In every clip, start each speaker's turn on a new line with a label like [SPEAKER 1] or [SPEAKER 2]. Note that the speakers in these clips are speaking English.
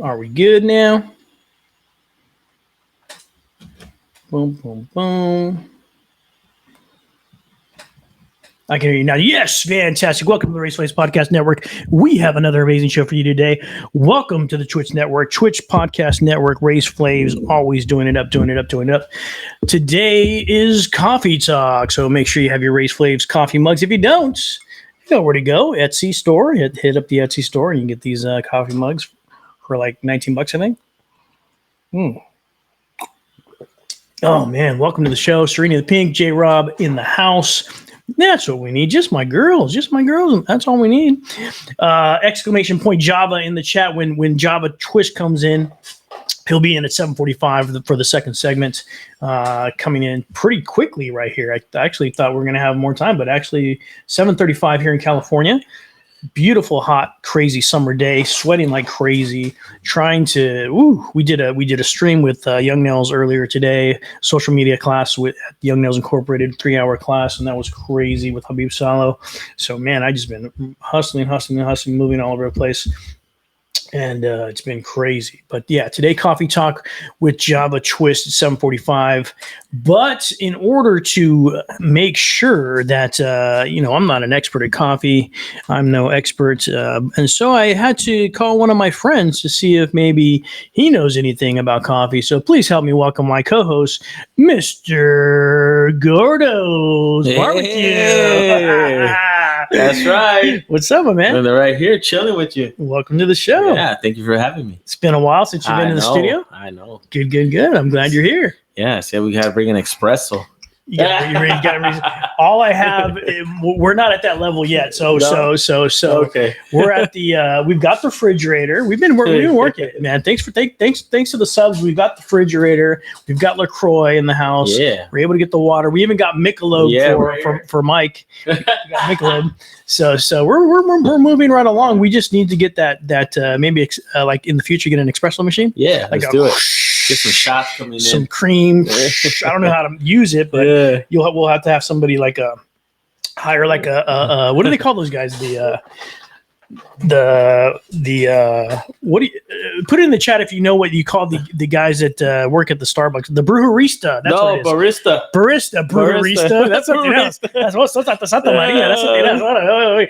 [SPEAKER 1] Are we good now? Boom, boom, boom. I can hear you now. Yes, fantastic. Welcome to the Race Slaves Podcast Network. We have another amazing show for you today. Welcome to the Twitch Network, Twitch Podcast Network, Race Flaves, always doing it up, doing it up, doing it up. Today is Coffee Talk, so make sure you have your Race Flaves coffee mugs. If you don't, you know where to go. Etsy store. Hit up the Etsy store and you can get these coffee mugs for like $19, I think. Oh, man. Welcome to the show. Serena the Pink, J-Rob in the house. That's what we need. Just my girls. Just my girls. That's all we need. Exclamation point Java in the chat when Java Twist comes in. He'll be in at 7:45 for the second segment, coming in pretty quickly right here. I actually thought we were going to have more time, but actually 7:35 here in California. Beautiful, hot, crazy summer day, sweating like crazy, trying to, we did a stream with Young Nails earlier today, social media class with Young Nails Incorporated, 3-hour class, and that was crazy with Habib Salo. So, man, I just been hustling, moving all over the place. And it's been crazy. But yeah, today Coffee Talk with Java Twist at 7:45. But in order to make sure that, I'm not an expert at coffee, I'm no expert. And so I had to call one of my friends to see if maybe he knows anything about coffee. So please help me welcome my co-host, Mr. Gordo's Barbecue.
[SPEAKER 2] That's right.
[SPEAKER 1] What's up, man?
[SPEAKER 2] I'm right here chilling with you.
[SPEAKER 1] Welcome to the show.
[SPEAKER 2] Yeah, thank you for having me.
[SPEAKER 1] It's been a while since you've been in the studio.
[SPEAKER 2] I know.
[SPEAKER 1] Good. I'm glad you're here.
[SPEAKER 2] Yeah, so we got to bring an espresso.
[SPEAKER 1] You got a reason. All I have, we're not at that level yet. So
[SPEAKER 2] Okay.
[SPEAKER 1] We're at the. We've got the refrigerator. We've been working it, man. Thanks to the subs. We've got the refrigerator. We've got LaCroix in the house.
[SPEAKER 2] Yeah.
[SPEAKER 1] We're able to get the water. We even got Michelob for Mike. We got Michelob. So we're moving right along. We just need to get that maybe like in the future get an espresso machine.
[SPEAKER 2] Yeah,
[SPEAKER 1] like
[SPEAKER 2] let's do it. Get some shots coming in.
[SPEAKER 1] Some cream. I don't know how to use it, but we'll have to have somebody like hire like a what do they call those guys? What do you put it in the chat if you know what you call the guys that work at the Starbucks? The brewerista. That's what it is. Barista. Brewerista. That's something else. That's what's Santa Maria. That's something else.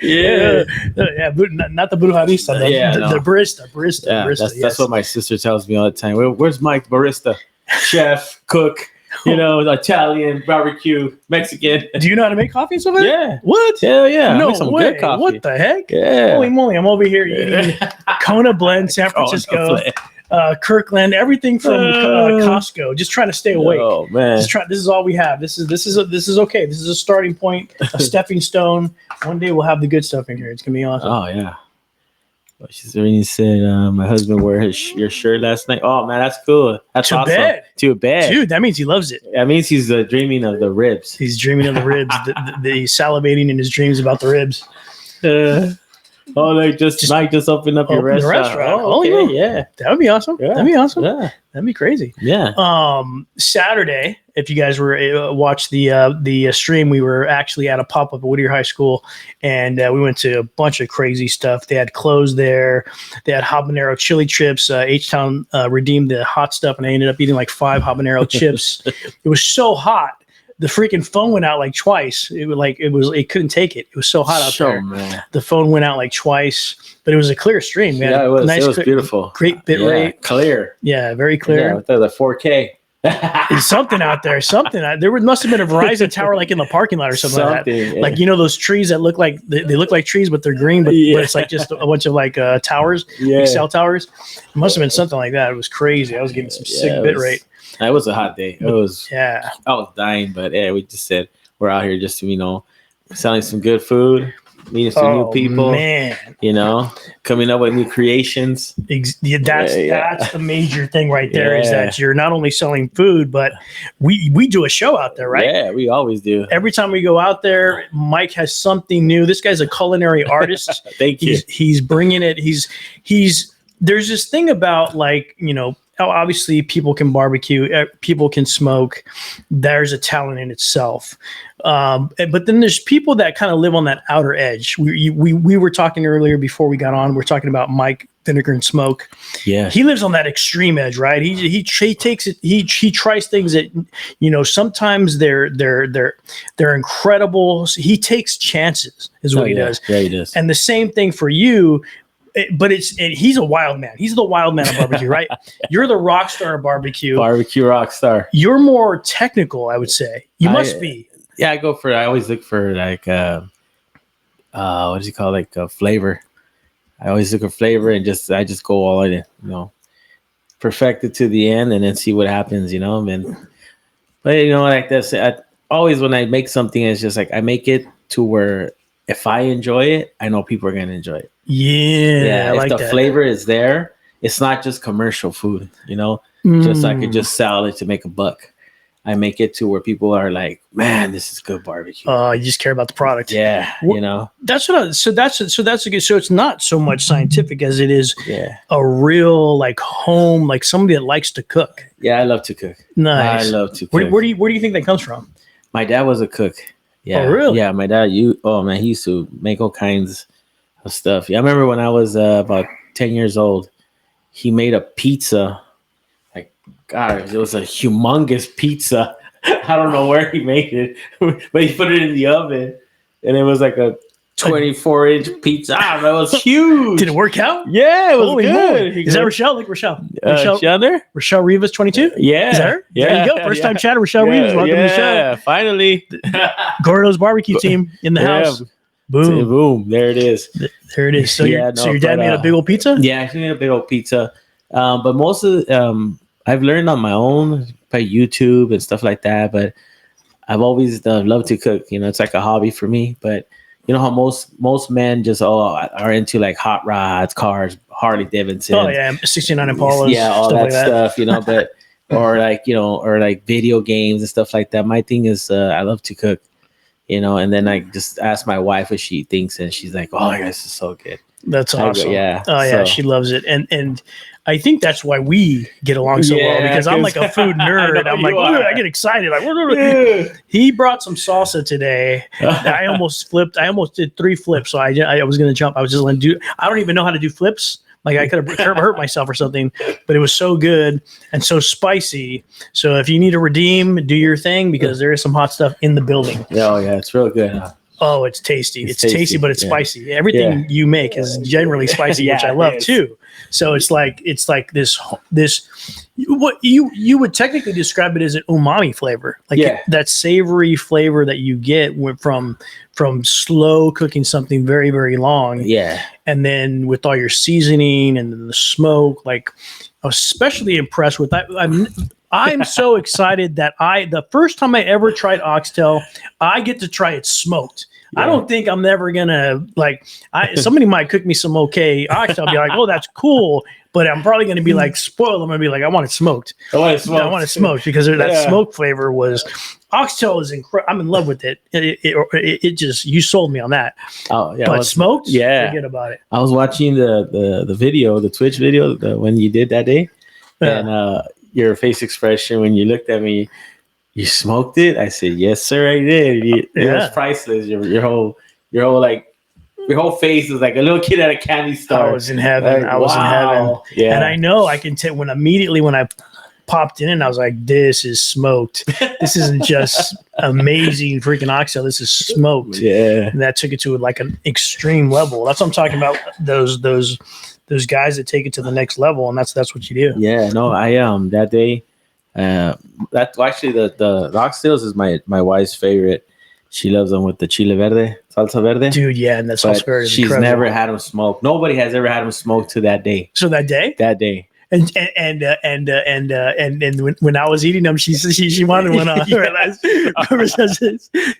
[SPEAKER 1] Yeah, not the brewerista. The barista.
[SPEAKER 2] Yeah,
[SPEAKER 1] barista.
[SPEAKER 2] That's what my sister tells me all the time. Where's Mike? Barista, chef, cook. Italian, barbecue, Mexican.
[SPEAKER 1] Do you know how to make coffee and stuff like that?
[SPEAKER 2] Yeah.
[SPEAKER 1] What?
[SPEAKER 2] Hell yeah.
[SPEAKER 1] No
[SPEAKER 2] some
[SPEAKER 1] way.
[SPEAKER 2] Good coffee.
[SPEAKER 1] What the heck?
[SPEAKER 2] Yeah.
[SPEAKER 1] Holy moly. I'm over here eating Kona Blend, San Francisco, Kirkland, everything from Costco. Just trying to stay awake.
[SPEAKER 2] Oh, man.
[SPEAKER 1] This is all we have. This is okay. This is a starting point, a stepping stone. One day we'll have the good stuff in here. It's going to be awesome.
[SPEAKER 2] Oh, yeah. She said, my husband wore your shirt last night. Oh, man, that's cool. That's
[SPEAKER 1] to
[SPEAKER 2] awesome. To bed.
[SPEAKER 1] Dude, that means he loves it.
[SPEAKER 2] That means he's dreaming of the ribs.
[SPEAKER 1] He's dreaming of the ribs. He's salivating in his dreams about the ribs.
[SPEAKER 2] They just opened up your restaurant.
[SPEAKER 1] Oh, okay. Yeah. That would be awesome.
[SPEAKER 2] Yeah.
[SPEAKER 1] That'd be awesome.
[SPEAKER 2] Yeah.
[SPEAKER 1] That'd be crazy.
[SPEAKER 2] Yeah.
[SPEAKER 1] Saturday, if you guys were watched the stream, we were actually at a pop-up at Whittier High School, and we went to a bunch of crazy stuff. They had clothes there. They had habanero chili chips. H-Town redeemed the hot stuff, and I ended up eating like 5 habanero chips. It was so hot. The freaking phone went out like twice. It couldn't take it. It was so hot out there.
[SPEAKER 2] Man.
[SPEAKER 1] The phone went out like twice, but it was a clear stream.
[SPEAKER 2] It was beautiful.
[SPEAKER 1] Great bit rate.
[SPEAKER 2] Clear.
[SPEAKER 1] Yeah, very clear.
[SPEAKER 2] Yeah, with the 4K.
[SPEAKER 1] There's something out there. There must have been a Verizon tower like in the parking lot or something like that.
[SPEAKER 2] Yeah.
[SPEAKER 1] Like those trees that look like they look like trees, but they're green, but it's like just a bunch of like towers, like cell towers. It must have been something like that. It was crazy. I was getting some sick bit rate.
[SPEAKER 2] It was a hot day. It was.
[SPEAKER 1] Yeah.
[SPEAKER 2] I was dying, but we just said we're out here just to selling some good food. Meeting some new people,
[SPEAKER 1] man.
[SPEAKER 2] Coming up with new creations.
[SPEAKER 1] That's the major thing right there is that you're not only selling food, but we do a show out there, right?
[SPEAKER 2] Yeah, we always do.
[SPEAKER 1] Every time we go out there, Mike has something new. This guy's a culinary artist.
[SPEAKER 2] Thank you.
[SPEAKER 1] He's bringing it. There's this thing about obviously people can barbecue, people can smoke. There's a talent in itself. But then there's people that kind of live on that outer edge. We were talking earlier before we got on. We're talking about Mike vinegar and smoke.
[SPEAKER 2] Yeah.
[SPEAKER 1] He lives on that extreme edge, right? He takes it. He tries things that, sometimes they're incredible. He takes chances, is what he does.
[SPEAKER 2] Yeah, he does.
[SPEAKER 1] And the same thing for you. But he's a wild man. He's the wild man of barbecue, right? You're the rock star of barbecue.
[SPEAKER 2] Barbecue rock star.
[SPEAKER 1] You're more technical, I would say. You must be.
[SPEAKER 2] Yeah, I always look for like what is it called? Like flavor. I always look for flavor and I just go all in, perfect it to the end and then see what happens, but like this, always when I make something, it's just like I make it to where if I enjoy it, I know people are going to enjoy it.
[SPEAKER 1] Yeah.
[SPEAKER 2] If the flavor is there, it's not just commercial food, just I could just sell it to make a buck. I make it to where people are like, man, this is good barbecue.
[SPEAKER 1] You just care about the product.
[SPEAKER 2] Yeah.
[SPEAKER 1] That's so that's a good, so it's not so much scientific as it is a real like home, like somebody that likes to cook.
[SPEAKER 2] Yeah. I love to cook.
[SPEAKER 1] Nice.
[SPEAKER 2] I love to cook.
[SPEAKER 1] Where do you think that comes from?
[SPEAKER 2] My dad was a cook. Yeah.
[SPEAKER 1] Oh, really?
[SPEAKER 2] Yeah. My dad, he used to make all kinds of stuff. Yeah. I remember when I was about 10 years old, he made a pizza. God, it was a humongous pizza. I don't know where he made it, but he put it in the oven, and it was like a 24-inch pizza. It was huge.
[SPEAKER 1] Did it work out?
[SPEAKER 2] Yeah, it was
[SPEAKER 1] Holy
[SPEAKER 2] good.
[SPEAKER 1] Is that Rochelle? Like Rochelle?
[SPEAKER 2] Rochelle there?
[SPEAKER 1] Rochelle Rivas, 22?
[SPEAKER 2] Yeah.
[SPEAKER 1] Is that her?
[SPEAKER 2] Yeah.
[SPEAKER 1] There you go. First time chatter, Rochelle Rivas. Welcome to the show.
[SPEAKER 2] Yeah, finally.
[SPEAKER 1] Gordo's barbecue team in the house. Boom.
[SPEAKER 2] Boom. There it is.
[SPEAKER 1] There it is. So, your dad made a big old pizza?
[SPEAKER 2] Yeah, he made a big old pizza. But most of I've learned on my own by YouTube and stuff like that, but I've always loved to cook. It's like a hobby for me. But you know how most men just are into like hot rods, cars, Harley Davidson.
[SPEAKER 1] Oh yeah, 69 Impalas.
[SPEAKER 2] Yeah, all that stuff. But or like video games and stuff like that. My thing is I love to cook. And then I just ask my wife what she thinks, and she's like, "Oh, this is so good."
[SPEAKER 1] That's awesome.
[SPEAKER 2] Yeah.
[SPEAKER 1] Oh yeah, she loves it, and I think that's why we get along so well, because I'm like a food nerd. I'm like, I get excited. Like, he brought some salsa today. I almost did 3 flips. So I was going to jump. I was just going to do. I don't even know how to do flips. Like I could have hurt myself or something, but it was so good and so spicy. So if you need to redeem, do your thing, because there is some hot stuff in the building.
[SPEAKER 2] Oh yeah, it's real good. Huh?
[SPEAKER 1] Oh, it's tasty. It's tasty, but it's spicy. Everything you make is generally spicy, which I love too. So it's like this what you would technically describe it as an umami flavor, like that savory flavor that you get from slow cooking something very, very long.
[SPEAKER 2] Yeah,
[SPEAKER 1] and then with all your seasoning and the smoke, like I was especially impressed with that. I'm so excited that the first time I ever tried oxtail, I get to try it smoked. Yeah. I don't think I'm ever gonna somebody might cook me some oxtail. I'll be like, oh, that's cool, but I'm probably gonna be like spoiled. I'm gonna be like, I want it smoked. I want it smoked because that smoke flavor was. Oxtail is incredible. I'm in love with it. It just, you sold me on that.
[SPEAKER 2] Oh yeah,
[SPEAKER 1] but smoked, forget about it.
[SPEAKER 2] I was watching the video, the Twitch video, when you did that day, and your face expression when you looked at me. You smoked it? I said, yes, sir, I did. It was priceless. Your whole face was like a little kid at a candy store.
[SPEAKER 1] I was in heaven.
[SPEAKER 2] Like,
[SPEAKER 1] I was in heaven.
[SPEAKER 2] Yeah.
[SPEAKER 1] And I know I can tell when I popped in, I was like, this is smoked. This isn't just amazing freaking oxtail. This is smoked.
[SPEAKER 2] Yeah.
[SPEAKER 1] And that took it to like an extreme level. That's what I'm talking about. Those guys that take it to the next level, and that's what you do.
[SPEAKER 2] Yeah. No, I that day. That actually the oxtails is my wife's favorite. She loves them with the chile verde, salsa verde.
[SPEAKER 1] Dude, yeah, and that salsa verde.
[SPEAKER 2] She's never had them smoked. Nobody has ever had them smoked to that day.
[SPEAKER 1] So that day. And when I was eating them, she wanted one on. That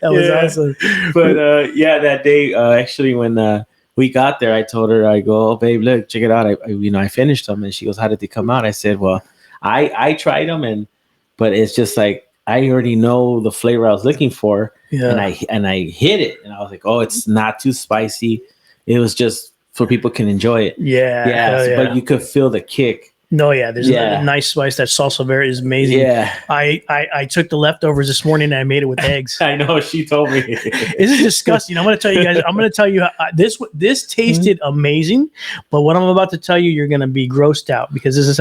[SPEAKER 1] was awesome.
[SPEAKER 2] But that day, actually, when we got there, I told her, I go, oh, babe, look, check it out. I finished them, and she goes, how did they come out? I said, well. I tried them, but it's just like I already know the flavor I was looking for, and I hit it, and I was like, oh, it's not too spicy. It was just so people can enjoy it.
[SPEAKER 1] Yeah.
[SPEAKER 2] But you could feel the kick.
[SPEAKER 1] No, yeah, there's a nice spice. That salsa verde is amazing.
[SPEAKER 2] Yeah.
[SPEAKER 1] I took the leftovers this morning and I made it with eggs.
[SPEAKER 2] I know, she told me.
[SPEAKER 1] This is disgusting. I'm going to tell you guys. I'm going to tell you this tasted amazing, but what I'm about to tell you, you're going to be grossed out because this is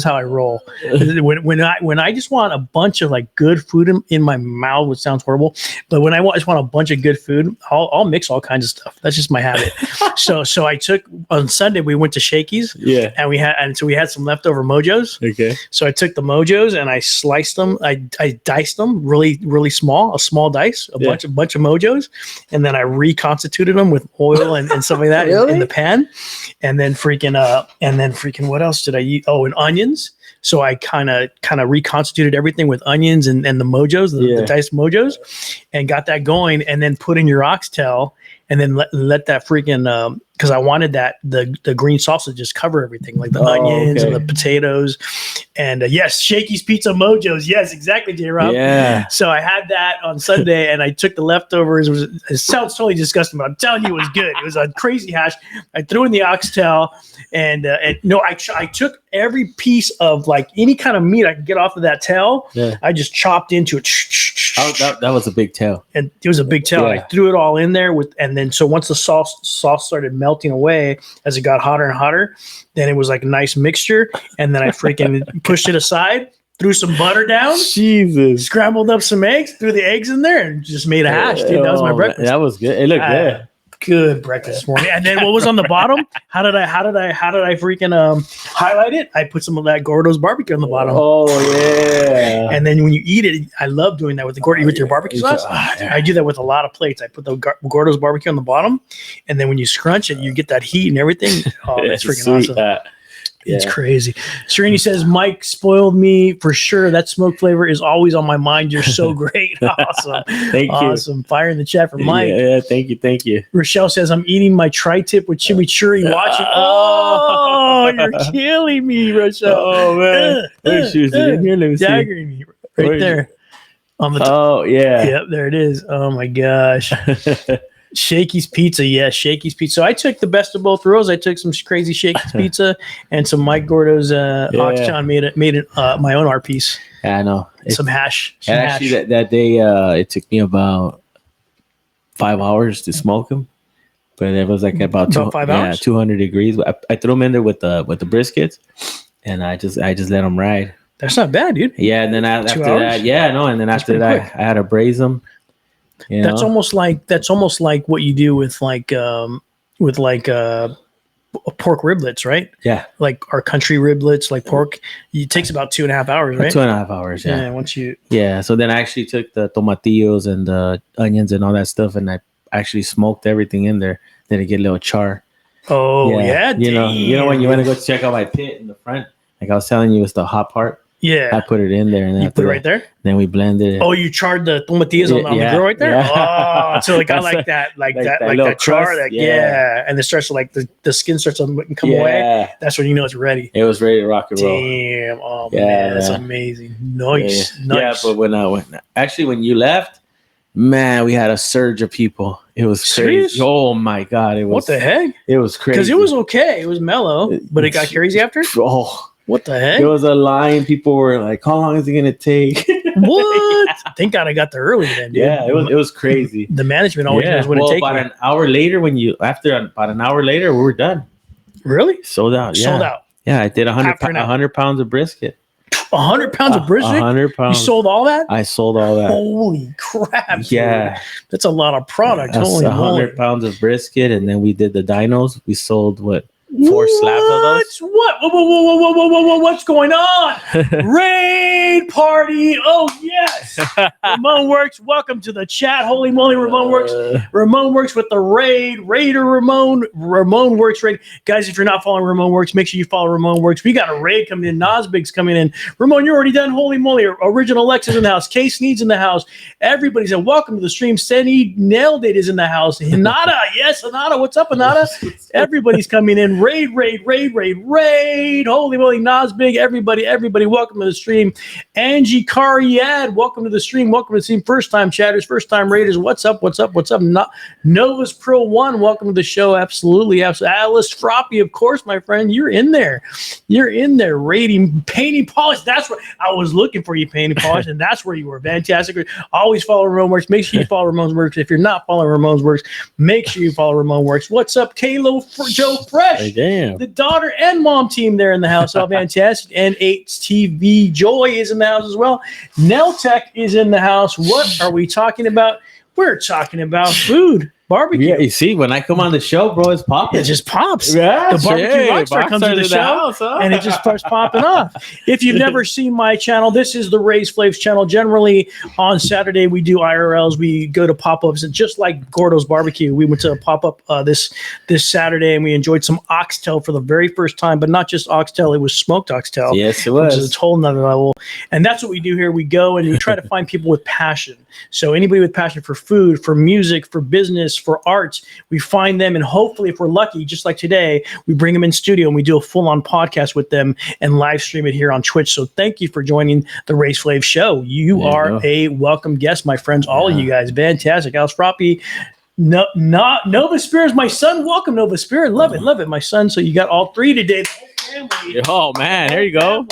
[SPEAKER 1] how I roll. When I just want a bunch of like good food in my mouth, which sounds horrible, but when I just want a bunch of good food, I'll mix all kinds of stuff. That's just my habit. so I took on Sunday we went to Shakey's.
[SPEAKER 2] Yeah.
[SPEAKER 1] And so we had some leftover mojos.
[SPEAKER 2] Okay.
[SPEAKER 1] So I took the mojos and I sliced them. I diced them really, really small, a small dice, a bunch of mojos. And then I reconstituted them with oil and stuff like that
[SPEAKER 2] Really?
[SPEAKER 1] in the pan. And then freaking what else did I eat? Oh, and onions. So I kind of reconstituted everything with onions and the mojos, the diced mojos, and got that going. And then put in your oxtail, and then let that freaking because I wanted that the green sauce to just cover everything, like the onions and the potatoes. And yes, Shakey's Pizza Mojos. Yes, exactly, J-Rob.
[SPEAKER 2] Yeah.
[SPEAKER 1] So I had that on Sunday, and I took the leftovers. It sounds totally disgusting, but I'm telling you, it was good. It was a crazy hash. I threw in the oxtail, and I took every piece of like any kind of meat I could get off of that tail.
[SPEAKER 2] Yeah.
[SPEAKER 1] I just chopped into it.
[SPEAKER 2] That was a big tail.
[SPEAKER 1] And it was a big tail.
[SPEAKER 2] Yeah.
[SPEAKER 1] I threw it all in there and then so once the sauce started melting away as it got hotter and hotter, then it was like a nice mixture. And then I freaking pushed it aside, threw some butter down,
[SPEAKER 2] Jesus,
[SPEAKER 1] scrambled up some eggs, threw the eggs in there, and just made a hash. Dude, that was my breakfast.
[SPEAKER 2] That was good. It looked good.
[SPEAKER 1] Good breakfast this morning. And then what was on the bottom? How did I freaking highlight it? I put some of that Gordo's barbecue on the bottom.
[SPEAKER 2] Oh yeah.
[SPEAKER 1] And then when you eat it, I love doing that with your barbecue sauce. I do that with a lot of plates. I put the Gordo's barbecue on the bottom, and then when you scrunch it, you get that heat and everything. Oh, it's freaking awesome. It's crazy. Srini says, Mike spoiled me for sure. That smoke flavor is always on my mind. You're so great. Awesome.
[SPEAKER 2] Thank you.
[SPEAKER 1] Awesome. Fire in the chat for Mike.
[SPEAKER 2] Yeah, thank you.
[SPEAKER 1] Rochelle says, I'm eating my tri-tip with chimichurri watching. Oh, you're killing me, Rochelle.
[SPEAKER 2] Oh, man. Where's she? In here? Let me see.
[SPEAKER 1] Daggering me. Right there. On the top.
[SPEAKER 2] Oh, yeah.
[SPEAKER 1] Yep, there it is. Oh, my gosh. Shakey's Pizza, yes, Shakey's Pizza. So I took the best of both worlds. I took some crazy Shakey's Pizza and some Mike Gordo's Oxtail. Made it my own art piece.
[SPEAKER 2] Yeah, I know.
[SPEAKER 1] Some hash.
[SPEAKER 2] Actually, that day it took me about 5 hours to smoke them, but it was like about 5 hours. 200 degrees. I threw them in there with the briskets, and I just let them ride.
[SPEAKER 1] That's not bad, dude.
[SPEAKER 2] Yeah, and then after that, and then after that, I had to braise them.
[SPEAKER 1] That's almost like what you do with pork riblets, right?
[SPEAKER 2] Yeah,
[SPEAKER 1] like our country riblets, like pork. It takes about 2.5 hours, right?
[SPEAKER 2] 2.5 hours. Yeah.
[SPEAKER 1] Once you.
[SPEAKER 2] Yeah. So then I actually took the tomatillos and the onions and all that stuff, and I actually smoked everything in there. Then it get a little char.
[SPEAKER 1] Oh yeah.
[SPEAKER 2] You know when you want to go check out my pit in the front, like I was telling you, it's the hot part.
[SPEAKER 1] Yeah,
[SPEAKER 2] I put it in there, and then
[SPEAKER 1] you put it right there.
[SPEAKER 2] Then we blended it.
[SPEAKER 1] Oh, you charred the tomatillos on the grill right there. Yeah. Oh, so it got like that char. And it starts to like the skin starts to come away. That's when you know it's ready.
[SPEAKER 2] It was ready to rock and roll.
[SPEAKER 1] Damn! Oh man, that's amazing. Nice.
[SPEAKER 2] Yeah, but when you left, man, we had a surge of people. It was crazy.
[SPEAKER 1] Serious?
[SPEAKER 2] Oh my god! It was.
[SPEAKER 1] What the heck?
[SPEAKER 2] It was crazy.
[SPEAKER 1] Because it was okay. It was mellow, but it got crazy after.
[SPEAKER 2] Oh.
[SPEAKER 1] What the heck?
[SPEAKER 2] There was a line. People were like, "How long is it gonna take?"
[SPEAKER 1] What? Thank God I got there early then, dude.
[SPEAKER 2] Yeah, it was crazy.
[SPEAKER 1] The management always knows what it takes.
[SPEAKER 2] About an hour later, we were done.
[SPEAKER 1] Really?
[SPEAKER 2] Sold out. Yeah.
[SPEAKER 1] Sold out.
[SPEAKER 2] Yeah, I did 100 pounds of brisket.
[SPEAKER 1] 100 pounds of brisket?
[SPEAKER 2] 100 pounds.
[SPEAKER 1] You sold all that?
[SPEAKER 2] I sold all that.
[SPEAKER 1] Holy crap! Dude.
[SPEAKER 2] Yeah,
[SPEAKER 1] that's a lot of product.
[SPEAKER 2] That's
[SPEAKER 1] Holy
[SPEAKER 2] 100 pounds of brisket, and then we did the dinos. We sold 4 slabs of those.
[SPEAKER 1] What? Whoa, what's going on? Raid party. Oh, yes. Ramon Works. Welcome to the chat. Holy moly, Ramon Works. Ramon Works with the raid. Raider Ramon. Ramon Works raid. Guys, if you're not following Ramon Works, make sure you follow Ramon Works. We got a raid coming in. Nosbig's coming in. Ramon, you're already done. Holy moly. Original Lex is in the house. Case Needs in the house. Everybody's in. Welcome to the stream. Senny Nailed It is in the house. Hinata. Yes, Hinata. What's up, Hinata? Everybody's coming in. Raid. Holy moly, Nas Big, everybody, welcome to the stream. Angie Cariad, welcome to the stream. Welcome to the stream. First time chatters, first time raiders. What's up? Novus Pro 1, welcome to the show. Absolutely. Alice Froppy, of course, my friend. You're in there. Raiding, painting, polish. That's what I was looking for, you painting, polish, and that's where you were. Fantastic. Always follow Ramon Works. Make sure you follow Ramon's Works. If you're not following Ramon's Works, make sure you follow Ramon Works. What's up, Kalo Joe Fresh?
[SPEAKER 2] Hey, damn.
[SPEAKER 1] The daughter and mom team there in the house. All fantastic. N8TV Joy is in the house as well. Neltech is in the house. What are we talking about? We're talking about food. Barbecue.
[SPEAKER 2] Yeah, you see, when I come on the show, bro, it's popping.
[SPEAKER 1] It just pops.
[SPEAKER 2] Yeah,
[SPEAKER 1] the barbecue rockstar comes to the show,
[SPEAKER 2] house, huh?
[SPEAKER 1] and it just starts popping off. If you've never seen my channel, this is the Ray's Flaves channel. Generally, on Saturday, we do IRLs. We go to pop-ups, and just like Gordo's Barbecue, we went to a pop-up this Saturday, and we enjoyed some oxtail for the very first time, but not just oxtail. It was smoked oxtail.
[SPEAKER 2] Yes, it was.
[SPEAKER 1] Which is a whole nother level. And that's what we do here. We go and we try to find people with passion. So anybody with passion for food, for music, for business, for arts, we find them, and hopefully, if we're lucky, just like today, we bring them in studio and we do a full-on podcast with them and live stream it here on Twitch. So thank you for joining the Race Flave Show. You are a welcome guest, my friends, all of you guys. Fantastic. Alice Froppy. Nova Spirit is my son. Welcome, Nova Spirit. Love it, my son. So you got all three today.
[SPEAKER 2] Oh man, there you go.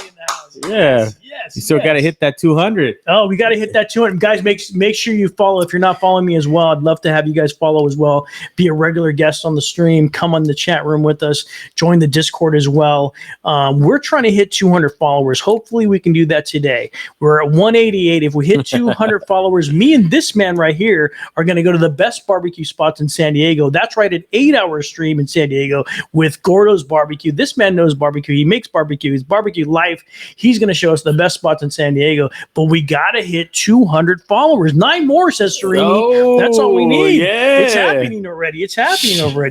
[SPEAKER 2] Yeah. You still got to hit that 200.
[SPEAKER 1] Oh, we got to hit that 200. Guys, make sure you follow. If you're not following me as well, I'd love to have you guys follow as well. Be a regular guest on the stream. Come on the chat room with us. Join the Discord as well. We're trying to hit 200 followers. Hopefully, we can do that today. We're at 188. If we hit 200 followers, me and this man right here are going to go to the best barbecue spots in San Diego. That's right, an 8-hour stream in San Diego with Gordo's Barbecue. This man knows barbecue. He makes barbecue. He's barbecue life. He's going to show us the best spots in San Diego, but we got to hit 200 followers. 9 more, says Serini.
[SPEAKER 2] Oh,
[SPEAKER 1] that's all we need.
[SPEAKER 2] Yeah.
[SPEAKER 1] It's happening already.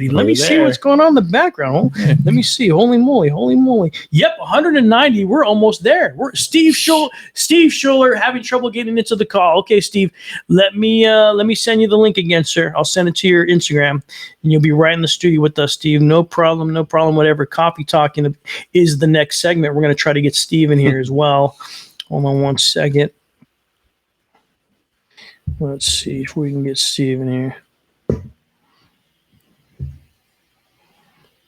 [SPEAKER 1] Let me see what's going on in the background. Let me see. Holy moly. Yep, 190. We're almost there. We're Steve Schuller having trouble getting into the call. Okay, Steve, let me send you the link again, sir. I'll send it to your Instagram, and you'll be right in the studio with us, Steve. No problem. Whatever. Coffee Talking is the next segment. We're going to try to get Steve in here as well. Hold on one second. Let's see if we can get Steve in here.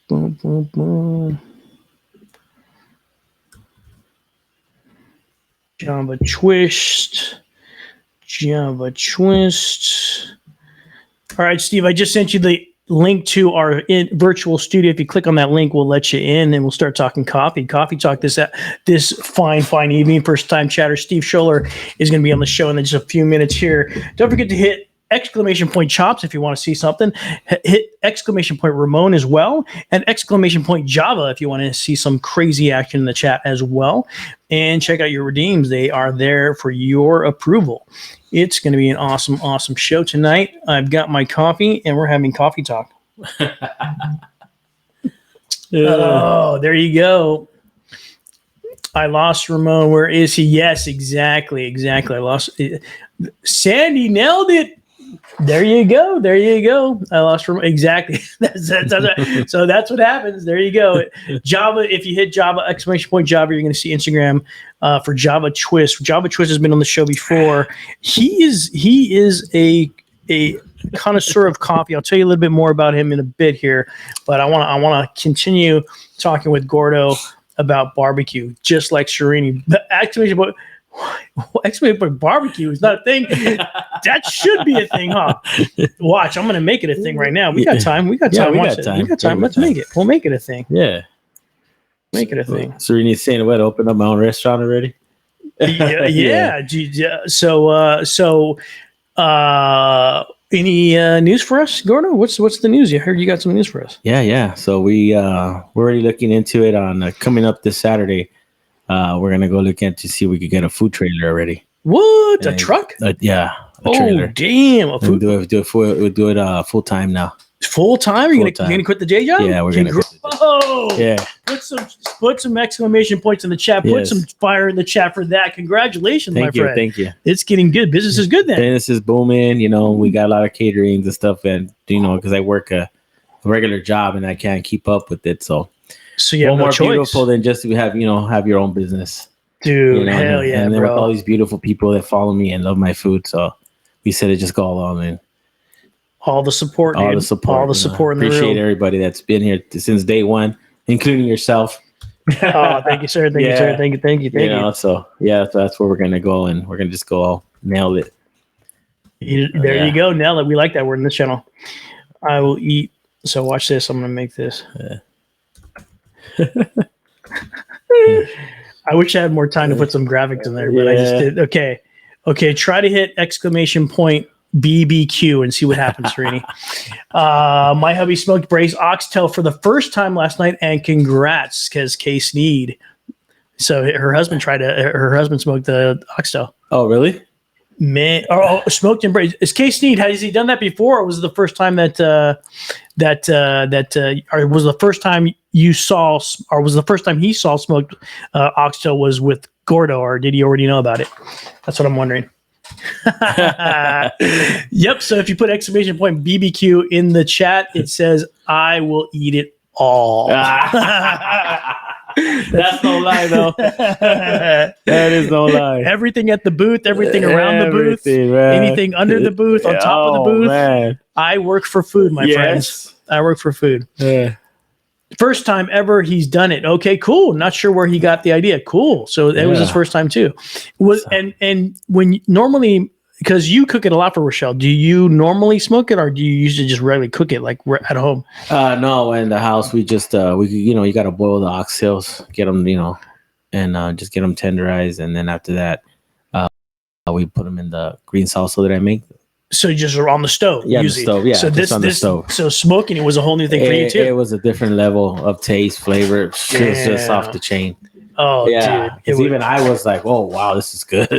[SPEAKER 1] Boom. Java Twist. All right, Steve, I just sent you the link to our virtual studio. If you click on that link, we'll let you in and we'll start talking coffee talk this fine evening. First time chatter Steve Scholler is going to be on the show in just a few minutes here. Don't forget to hit exclamation point chops if you want to see something. Hit exclamation point Ramon as well, and exclamation point Java if you want to see some crazy action in the chat as well. And check out your redeems. They are there for your approval. It's going to be an awesome show tonight. I've got my coffee, and we're having coffee talk. Oh, there you go. I lost Ramon. Where is he? Yes, exactly. I lost. Sandy nailed it. There you go. I lost Ramon. Exactly. So that's what happens. There you go. Java. If you hit Java exclamation point Java, you're going to see Instagram for Java Twist. Java Twist has been on the show before. He is a connoisseur of coffee. I'll tell you a little bit more about him in a bit here, but I want to continue talking with Gordo about barbecue, just like Shirini. Exclamation point barbecue is not a thing. That should be a thing, huh? Watch, I'm going to make it a thing right now. We got time. We got time. Let's make it. We'll make it a thing.
[SPEAKER 2] Yeah.
[SPEAKER 1] Make it a thing.
[SPEAKER 2] Sereni's saying, what, open up my own restaurant already?
[SPEAKER 1] Yeah. So, any news for us, Gordo? What's the news? I heard you got some news for us.
[SPEAKER 2] Yeah. So we're already looking into it on coming up this Saturday. We're gonna go look at to see if we could get a food trailer already.
[SPEAKER 1] What? A truck?
[SPEAKER 2] Yeah. A trailer.
[SPEAKER 1] Oh, damn! A food.
[SPEAKER 2] We'll do it full time now.
[SPEAKER 1] Full time? You're gonna quit the day job?
[SPEAKER 2] Yeah, we're gonna. Yeah.
[SPEAKER 1] Put some exclamation points in the chat. Put some fire in the chat for that. Congratulations, my friend.
[SPEAKER 2] Thank you.
[SPEAKER 1] It's getting good. Business is good then.
[SPEAKER 2] Business is booming. We got a lot of caterings and stuff, and because I work regular job, and I can't keep up with it. So
[SPEAKER 1] So you have
[SPEAKER 2] what
[SPEAKER 1] no
[SPEAKER 2] more
[SPEAKER 1] choice.
[SPEAKER 2] beautiful than just to have have your own business,
[SPEAKER 1] Dude, hell
[SPEAKER 2] and,
[SPEAKER 1] yeah,
[SPEAKER 2] and then with all
[SPEAKER 1] bro.
[SPEAKER 2] these beautiful people that follow me and love my food. So we said it just go along and
[SPEAKER 1] All the support,
[SPEAKER 2] all
[SPEAKER 1] dude.
[SPEAKER 2] the support.
[SPEAKER 1] All the support in the
[SPEAKER 2] Appreciate
[SPEAKER 1] room.
[SPEAKER 2] everybody that's been here since day one, including yourself.
[SPEAKER 1] Oh, thank you, sir. Thank you, sir. Thank you, thank you, thank you.
[SPEAKER 2] So that's where we're gonna go, and we're gonna just go all nail it.
[SPEAKER 1] There you go, nail it. We like that word in this channel. I will eat. So watch this. I'm gonna make this. I wish I had more time to put some graphics in there, but I just did. Okay. Try to hit exclamation point BBQ and see what happens, Srini. My hubby smoked braised oxtail for the first time last night, and congrats, because Case Need. So her husband smoked the oxtail.
[SPEAKER 2] Oh, really?
[SPEAKER 1] Man, smoked and braised. Is Case Need? Has he done that before, or was it the first time or was the first time you saw, or was the first time he saw smoked oxtail was with Gordo, or did he already know about it? That's what I'm wondering. Yep. So if you put exclamation point BBQ in the chat, it says I will eat it all.
[SPEAKER 2] That's no lie, though. That is no lie.
[SPEAKER 1] Everything at the booth, everything around the booth,
[SPEAKER 2] man.
[SPEAKER 1] anything under the booth, on top of the booth.
[SPEAKER 2] Man.
[SPEAKER 1] I work for food, my friends. I work for food.
[SPEAKER 2] Yeah.
[SPEAKER 1] First time ever he's done it. Okay, cool. Not sure where he got the idea. Cool. So it was his first time too. And when normally, because you cook it a lot for Rochelle, do you normally smoke it, or do you usually just regularly cook it like we're at home?
[SPEAKER 2] No, in the house we just you got to boil the oxtails, get them and just get them tenderized, and then after that we put them in the green salsa that I make.
[SPEAKER 1] So you just are on the stove.
[SPEAKER 2] Yeah,
[SPEAKER 1] usually.
[SPEAKER 2] the stove. Yeah,
[SPEAKER 1] so
[SPEAKER 2] the stove.
[SPEAKER 1] So smoking it was a whole new thing for you too.
[SPEAKER 2] It was a different level of taste, flavor. It was just off the chain.
[SPEAKER 1] Oh, yeah,
[SPEAKER 2] dude. Even I was like, "Oh, wow, this is good."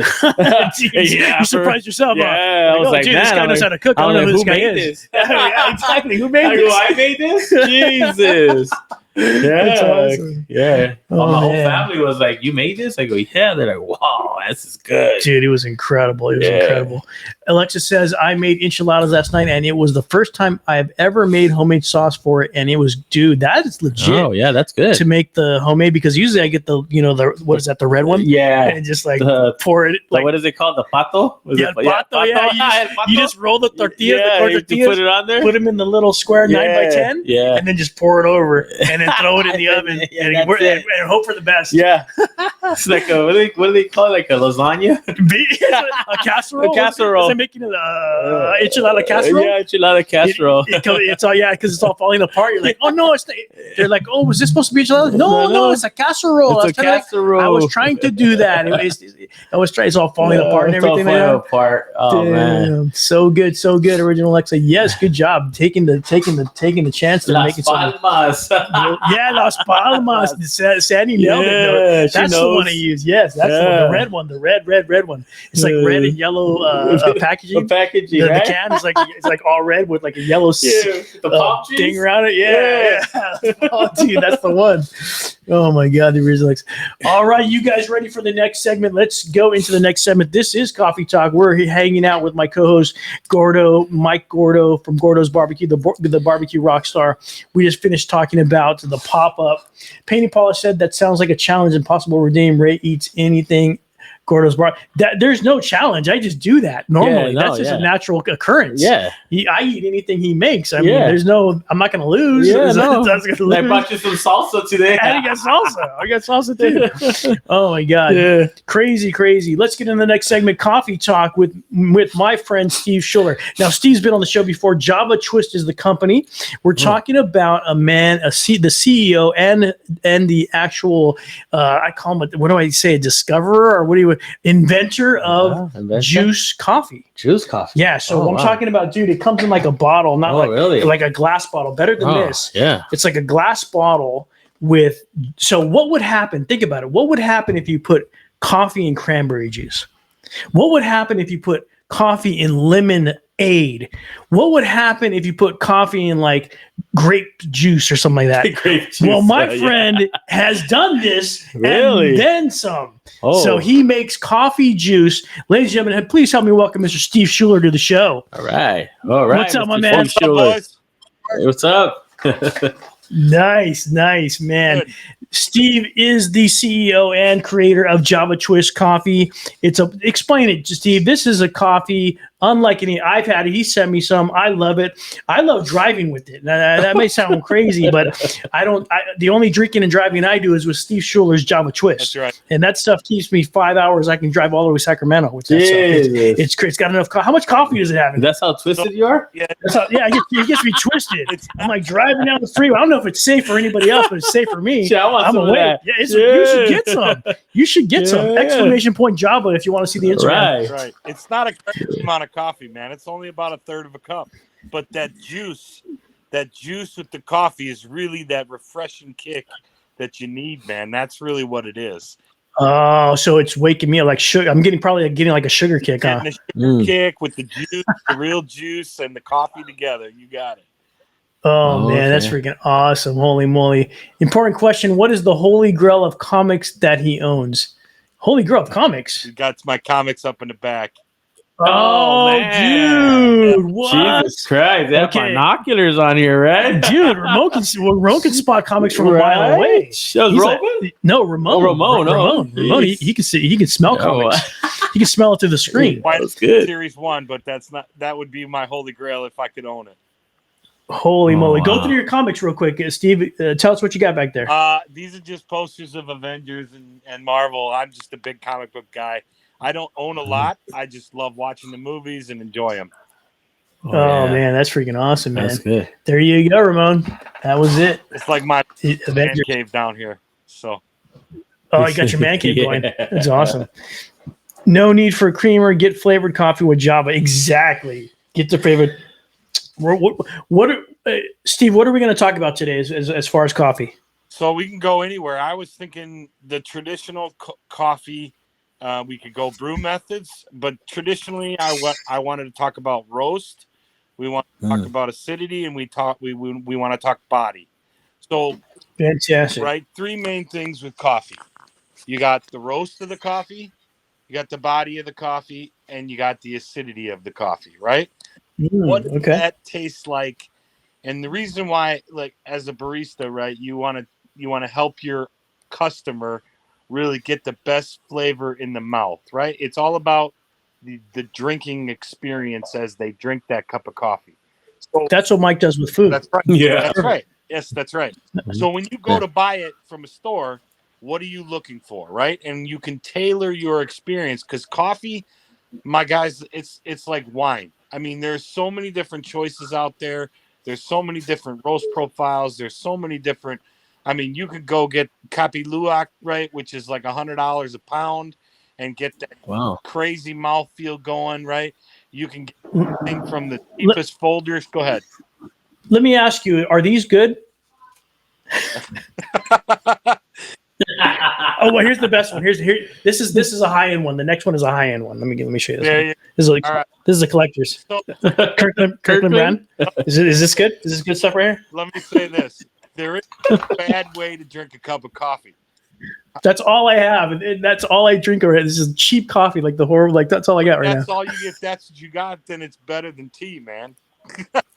[SPEAKER 1] You surprised yourself.
[SPEAKER 2] Yeah, I was like,
[SPEAKER 1] dude, this guy knows how to cook. I don't know who this guy is. Yeah, exactly. Who made this?
[SPEAKER 2] I made this. Jesus.
[SPEAKER 1] That's awesome.
[SPEAKER 2] Yeah.
[SPEAKER 1] Oh,
[SPEAKER 2] my whole family was like, "You made this?" I go, "Yeah." They're like, "Wow, this is good."
[SPEAKER 1] Dude, it was incredible. It was incredible. Alexa says, I made enchiladas last night, and it was the first time I've ever made homemade sauce for it. And it was, dude, that is legit.
[SPEAKER 2] Oh, yeah, that's good.
[SPEAKER 1] To make the homemade, because usually I get the what is that, the red one?
[SPEAKER 2] Yeah.
[SPEAKER 1] And just like pour it. Like,
[SPEAKER 2] what is it called? The pato?
[SPEAKER 1] Pato, yeah. You just roll the tortillas,
[SPEAKER 2] put it on there,
[SPEAKER 1] put them in the little square 9x10, and then just pour it over, and then throw it in the oven, and hope for the best.
[SPEAKER 2] Yeah. It's like what do they call it? Like a lasagna?
[SPEAKER 1] A casserole?
[SPEAKER 2] A casserole.
[SPEAKER 1] Is it making an enchilada casserole?
[SPEAKER 2] Yeah, enchilada casserole.
[SPEAKER 1] It's all, because it's all falling apart. You're like, oh no, they're like, oh, was this supposed to be enchilada? No, it's a casserole.
[SPEAKER 2] It's a casserole.
[SPEAKER 1] I was trying to do that. It's all falling apart and everything.
[SPEAKER 2] It's all falling apart. Oh, man.
[SPEAKER 1] So good. Original Alexa. Yes, good job. Taking the chance to make it something. Las Palmas. Sandy nailed it. That's the one I use. Yes, that's the one. The red one. The red one. It's like red and yellow packaging.
[SPEAKER 2] Packaging.
[SPEAKER 1] The can is like all red with like a yellow thing around it. Yeah. Oh, dude, that's the one. Oh my God, the original. All right, you guys ready for the next segment? Let's go into the next segment. This is Coffee Talk. We're hanging out with my co-host Mike Gordo from Gordo's Barbecue, the barbecue rock star. We just finished talking about the pop-up. Painting Polish said that sounds like a challenge impossible to redeem. Ray eats anything. Gordo's Bar. There's no challenge. I just do that normally. That's just a natural occurrence. Yeah, I eat anything he makes. I mean, there's no. I'm not going to lose.
[SPEAKER 2] Yeah, no. I brought you some salsa today.
[SPEAKER 1] I got salsa too. Oh my God. Yeah. Crazy. Let's get into the next segment. Coffee Talk with my friend Steve Schuller. Now, Steve's been on the show before. Java Twist is the company. We're talking about the CEO and the actual. I call him. What do I say? A discoverer, or what do you? Inventor of juice coffee.
[SPEAKER 2] Juice coffee.
[SPEAKER 1] Yeah. So I'm talking about, dude, it comes in like a bottle, not like a glass bottle. Better than this.
[SPEAKER 2] Yeah.
[SPEAKER 1] It's like a glass bottle with. So what would happen? Think about it. What would happen if you put coffee in cranberry juice? What would happen if you put coffee in lemonade? What would happen if you put coffee in like grape juice or something like that?
[SPEAKER 2] Grape juice.
[SPEAKER 1] Well, my friend has done this and then some.
[SPEAKER 2] Oh.
[SPEAKER 1] So he makes coffee juice. Ladies and gentlemen, please help me welcome Mr. Steve Schuller to the show.
[SPEAKER 2] All right. What's
[SPEAKER 1] up, my man?
[SPEAKER 2] What's up?
[SPEAKER 1] Nice, man.
[SPEAKER 3] Good.
[SPEAKER 1] Steve is the CEO and creator of Java Twist Coffee. Explain it, Steve. This is a coffee unlike any I've had it. He sent me some. I love it. I love driving with it. Now, that may sound crazy, but the only drinking and driving I do is with Steve Schuler's Java Twist.
[SPEAKER 3] That's right.
[SPEAKER 1] And that stuff keeps me 5 hours. I can drive all the way to Sacramento with that stuff. It's great. It's got enough. How much coffee does it have?
[SPEAKER 2] That's how twisted you are?
[SPEAKER 3] Yeah.
[SPEAKER 1] It gets me twisted. I'm like driving down the freeway. I don't know if it's safe for anybody else, but it's safe for me.
[SPEAKER 2] Yeah, I want
[SPEAKER 1] I'm
[SPEAKER 2] some of
[SPEAKER 1] away.
[SPEAKER 2] that.
[SPEAKER 1] Yeah, you should get some. You should get some. Exclamation point Java if you want to see the Instagram.
[SPEAKER 3] Right. It's not a crazy amount of coffee, man. It's only about a third of a cup. But that juice with the coffee is really that refreshing kick that you need, man. That's really what it is.
[SPEAKER 1] Oh, so it's waking me up like sugar. I'm getting like a sugar kick, huh?
[SPEAKER 3] Getting a sugar kick with the juice, the real juice, and the coffee together. You got it.
[SPEAKER 1] Oh man, that's freaking awesome. Holy moly. Important question. What is the holy grail of comics that he owns? Holy grail of comics?
[SPEAKER 3] You got my comics up in the back.
[SPEAKER 1] Oh, dude. What?
[SPEAKER 2] Jesus Christ. They have binoculars on here, right?
[SPEAKER 1] Dude, Ramon can spot comics from a mile away. No, Ramon. Ramon. He can see. He can smell comics. He can smell it through the screen.
[SPEAKER 2] That's good.
[SPEAKER 3] Series 1, but that would be my holy grail if I could own it.
[SPEAKER 1] Holy moly. Go through your comics real quick. Steve, tell us what you got back there.
[SPEAKER 3] These are just posters of Avengers and Marvel. I'm just a big comic book guy. I don't own a lot. I just love watching the movies and enjoy them.
[SPEAKER 1] Oh man, that's freaking awesome, man.
[SPEAKER 2] That's good.
[SPEAKER 1] There you go, Ramon. That was it.
[SPEAKER 3] It's like my man cave down here. So.
[SPEAKER 1] Oh, you got your man cave going. That's awesome. No need for creamer. Get flavored coffee with Java. Exactly. Get the favorite. Steve, what are we going to talk about today as far as coffee?
[SPEAKER 3] So we can go anywhere. I was thinking the traditional coffee. We could go brew methods, but traditionally, I wanted to talk about roast. We want to talk about acidity, and we want to talk body. So
[SPEAKER 1] fantastic,
[SPEAKER 3] right? 3 main things with coffee. You got the roast of the coffee, you got the body of the coffee, and you got the acidity of the coffee. Right? What does that taste like? And the reason why, like as a barista, right, you want to help your customer really get the best flavor in the mouth, right? It's all about the drinking experience as they drink that cup of coffee. So
[SPEAKER 1] that's what Mike does with food.
[SPEAKER 3] That's right. Yeah, that's right. Yes, that's right. So when you go to buy it from a store, what are you looking for, right? And you can tailor your experience because coffee, my guys, it's like wine. I mean, there's so many different choices out there. There's so many different roast profiles. There's so many different. I mean, you could go get Kapi Luwak, right, which is like $100 a pound, and get that crazy mouthfeel going, right? You can get anything from the cheapest folders. Go ahead.
[SPEAKER 1] Let me ask you: are these good? Oh well, here's the best one. This is a high end one. The next one is a high end one. Let me show you this. This is a collector's.
[SPEAKER 3] So,
[SPEAKER 1] Kirkland brand. Is this good? Is this good stuff right here?
[SPEAKER 3] Let me say this: there is a bad way to drink a cup of coffee.
[SPEAKER 1] That's all I have, and that's all I drink. Already. This is cheap coffee, like the horrible. Like that's all I got right now.
[SPEAKER 3] That's all you get. If that's what you got, then it's better than tea, man.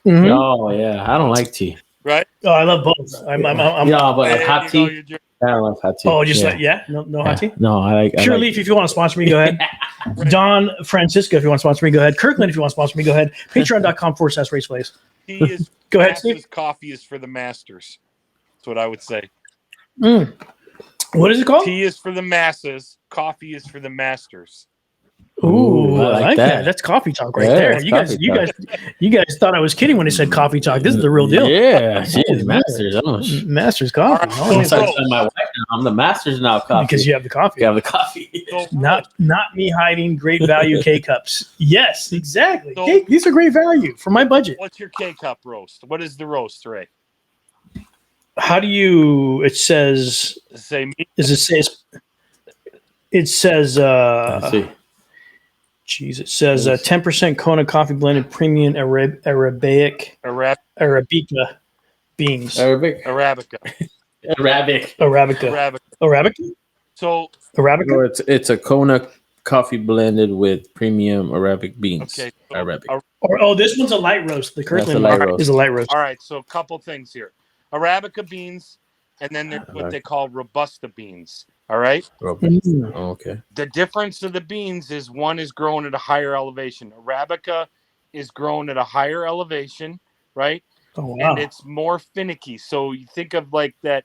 [SPEAKER 1] Mm-hmm.
[SPEAKER 2] Oh yeah, I don't like tea.
[SPEAKER 3] Right?
[SPEAKER 1] Oh, I love both. I'm
[SPEAKER 2] but like hot tea. I don't like hot tea.
[SPEAKER 1] Oh, just no hot tea.
[SPEAKER 2] No, I like
[SPEAKER 1] Pure Leaf. If you want to sponsor me, go ahead. Don Francisco, if you want to sponsor me, go ahead. Kirkland, if you want to sponsor me, go ahead. Patreon.com/Race Plays.
[SPEAKER 3] Tea is
[SPEAKER 1] go ahead, Steve.
[SPEAKER 3] Coffee is for the masters. That's what I would say.
[SPEAKER 1] What is it called?
[SPEAKER 3] Tea is for the masses. Coffee is for the masters.
[SPEAKER 1] Ooh, I like that. That's coffee talk right there. You guys thought I was kidding when I said coffee talk. This is the real deal.
[SPEAKER 2] Yeah, geez, masters.
[SPEAKER 1] Masters coffee.
[SPEAKER 2] My wife now. I'm the masters now. Coffee
[SPEAKER 1] because you have the coffee.
[SPEAKER 2] You have the coffee.
[SPEAKER 1] Not me hiding great value K cups. Yes, exactly. These are great value for my budget.
[SPEAKER 3] What's your K cup roast? What is the roast, Ray?
[SPEAKER 1] How do you? It says. It says.
[SPEAKER 2] Let's see.
[SPEAKER 1] Geez, it says 10% Kona coffee blended premium Arabica beans.
[SPEAKER 3] Arabica.
[SPEAKER 1] So
[SPEAKER 3] So
[SPEAKER 1] Arabica.
[SPEAKER 2] No, it's a Kona coffee blended with premium Arabic beans.
[SPEAKER 3] Okay. So
[SPEAKER 2] Arabic.
[SPEAKER 1] This one's a light roast. The
[SPEAKER 2] That's a
[SPEAKER 1] Kirkland
[SPEAKER 2] light
[SPEAKER 1] one
[SPEAKER 2] roast.
[SPEAKER 1] is a light roast.
[SPEAKER 3] all right. So a couple things here: Arabica beans, and then there's what they call Robusta beans. All right.
[SPEAKER 1] Mm.
[SPEAKER 2] Oh, okay.
[SPEAKER 3] The difference of the beans is one is grown at a higher elevation. Arabica is grown at a higher elevation, right?
[SPEAKER 1] Oh, wow.
[SPEAKER 3] And it's more finicky. So you think of like that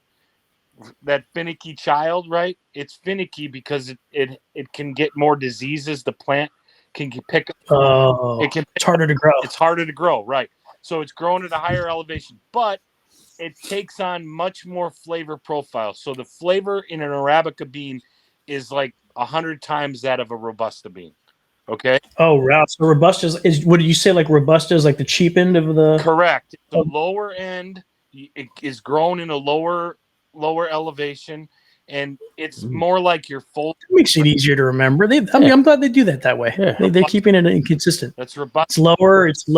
[SPEAKER 3] finicky child, right? It's finicky because it can get more diseases. The plant can pick up.
[SPEAKER 1] Oh, it's harder to grow.
[SPEAKER 3] It's harder to grow, right? So it's grown at a higher elevation, but it takes on much more flavor profile. So the flavor in an Arabica bean is like 100 times that of a Robusta bean. Okay.
[SPEAKER 1] Oh, wow. So Robusta is what did you say? Like Robusta is like the cheap end of the.
[SPEAKER 3] Correct. The lower end it is grown in a lower elevation, and it's more like your full.
[SPEAKER 1] It makes it easier to remember. I'm glad they do that way.
[SPEAKER 2] Yeah.
[SPEAKER 1] They're keeping it inconsistent.
[SPEAKER 3] That's Robusta.
[SPEAKER 1] It's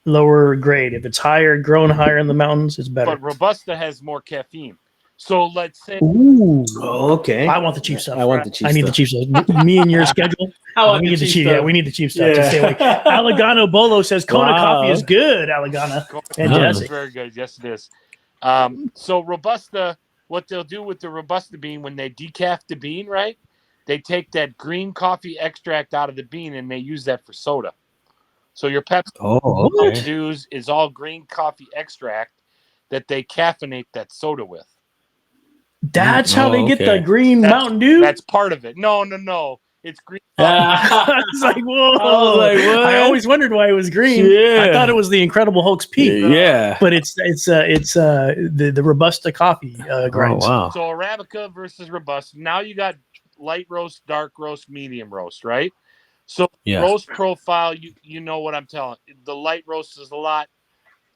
[SPEAKER 1] lower grade. If it's higher, grown higher in the mountains, it's better.
[SPEAKER 3] But Robusta has more caffeine. So let's say.
[SPEAKER 1] Ooh.
[SPEAKER 2] Oh, okay.
[SPEAKER 1] I want the cheap stuff.
[SPEAKER 2] I want the cheap
[SPEAKER 1] I need the cheap stuff. Me and your schedule. We need the cheap. Yeah, we need the cheap stuff to stay awake. Allegano Bolo says Kona coffee is good. Allegana. Fantastic.
[SPEAKER 3] Very good. Yes, it is. So Robusta, what they'll do with the Robusta bean when they decaf the bean, right? They take that green coffee extract out of the bean and they use that for soda. So your Pepsi juice is all green coffee extract that they caffeinate that soda with.
[SPEAKER 1] That's how they get the green Mountain Dew?
[SPEAKER 3] That's part of it. No. It's green coffee.
[SPEAKER 1] I was like, whoa.
[SPEAKER 2] I was like, what?
[SPEAKER 1] I always wondered why it was green.
[SPEAKER 2] Yeah.
[SPEAKER 1] I thought it was the Incredible Hulk's peak.
[SPEAKER 2] Yeah.
[SPEAKER 1] But it's the Robusta coffee grinds.
[SPEAKER 2] Oh, wow.
[SPEAKER 3] So Arabica versus Robusta. Now you got light roast, dark roast, medium roast, right? So roast profile, you know what I'm telling. The light roast is a lot.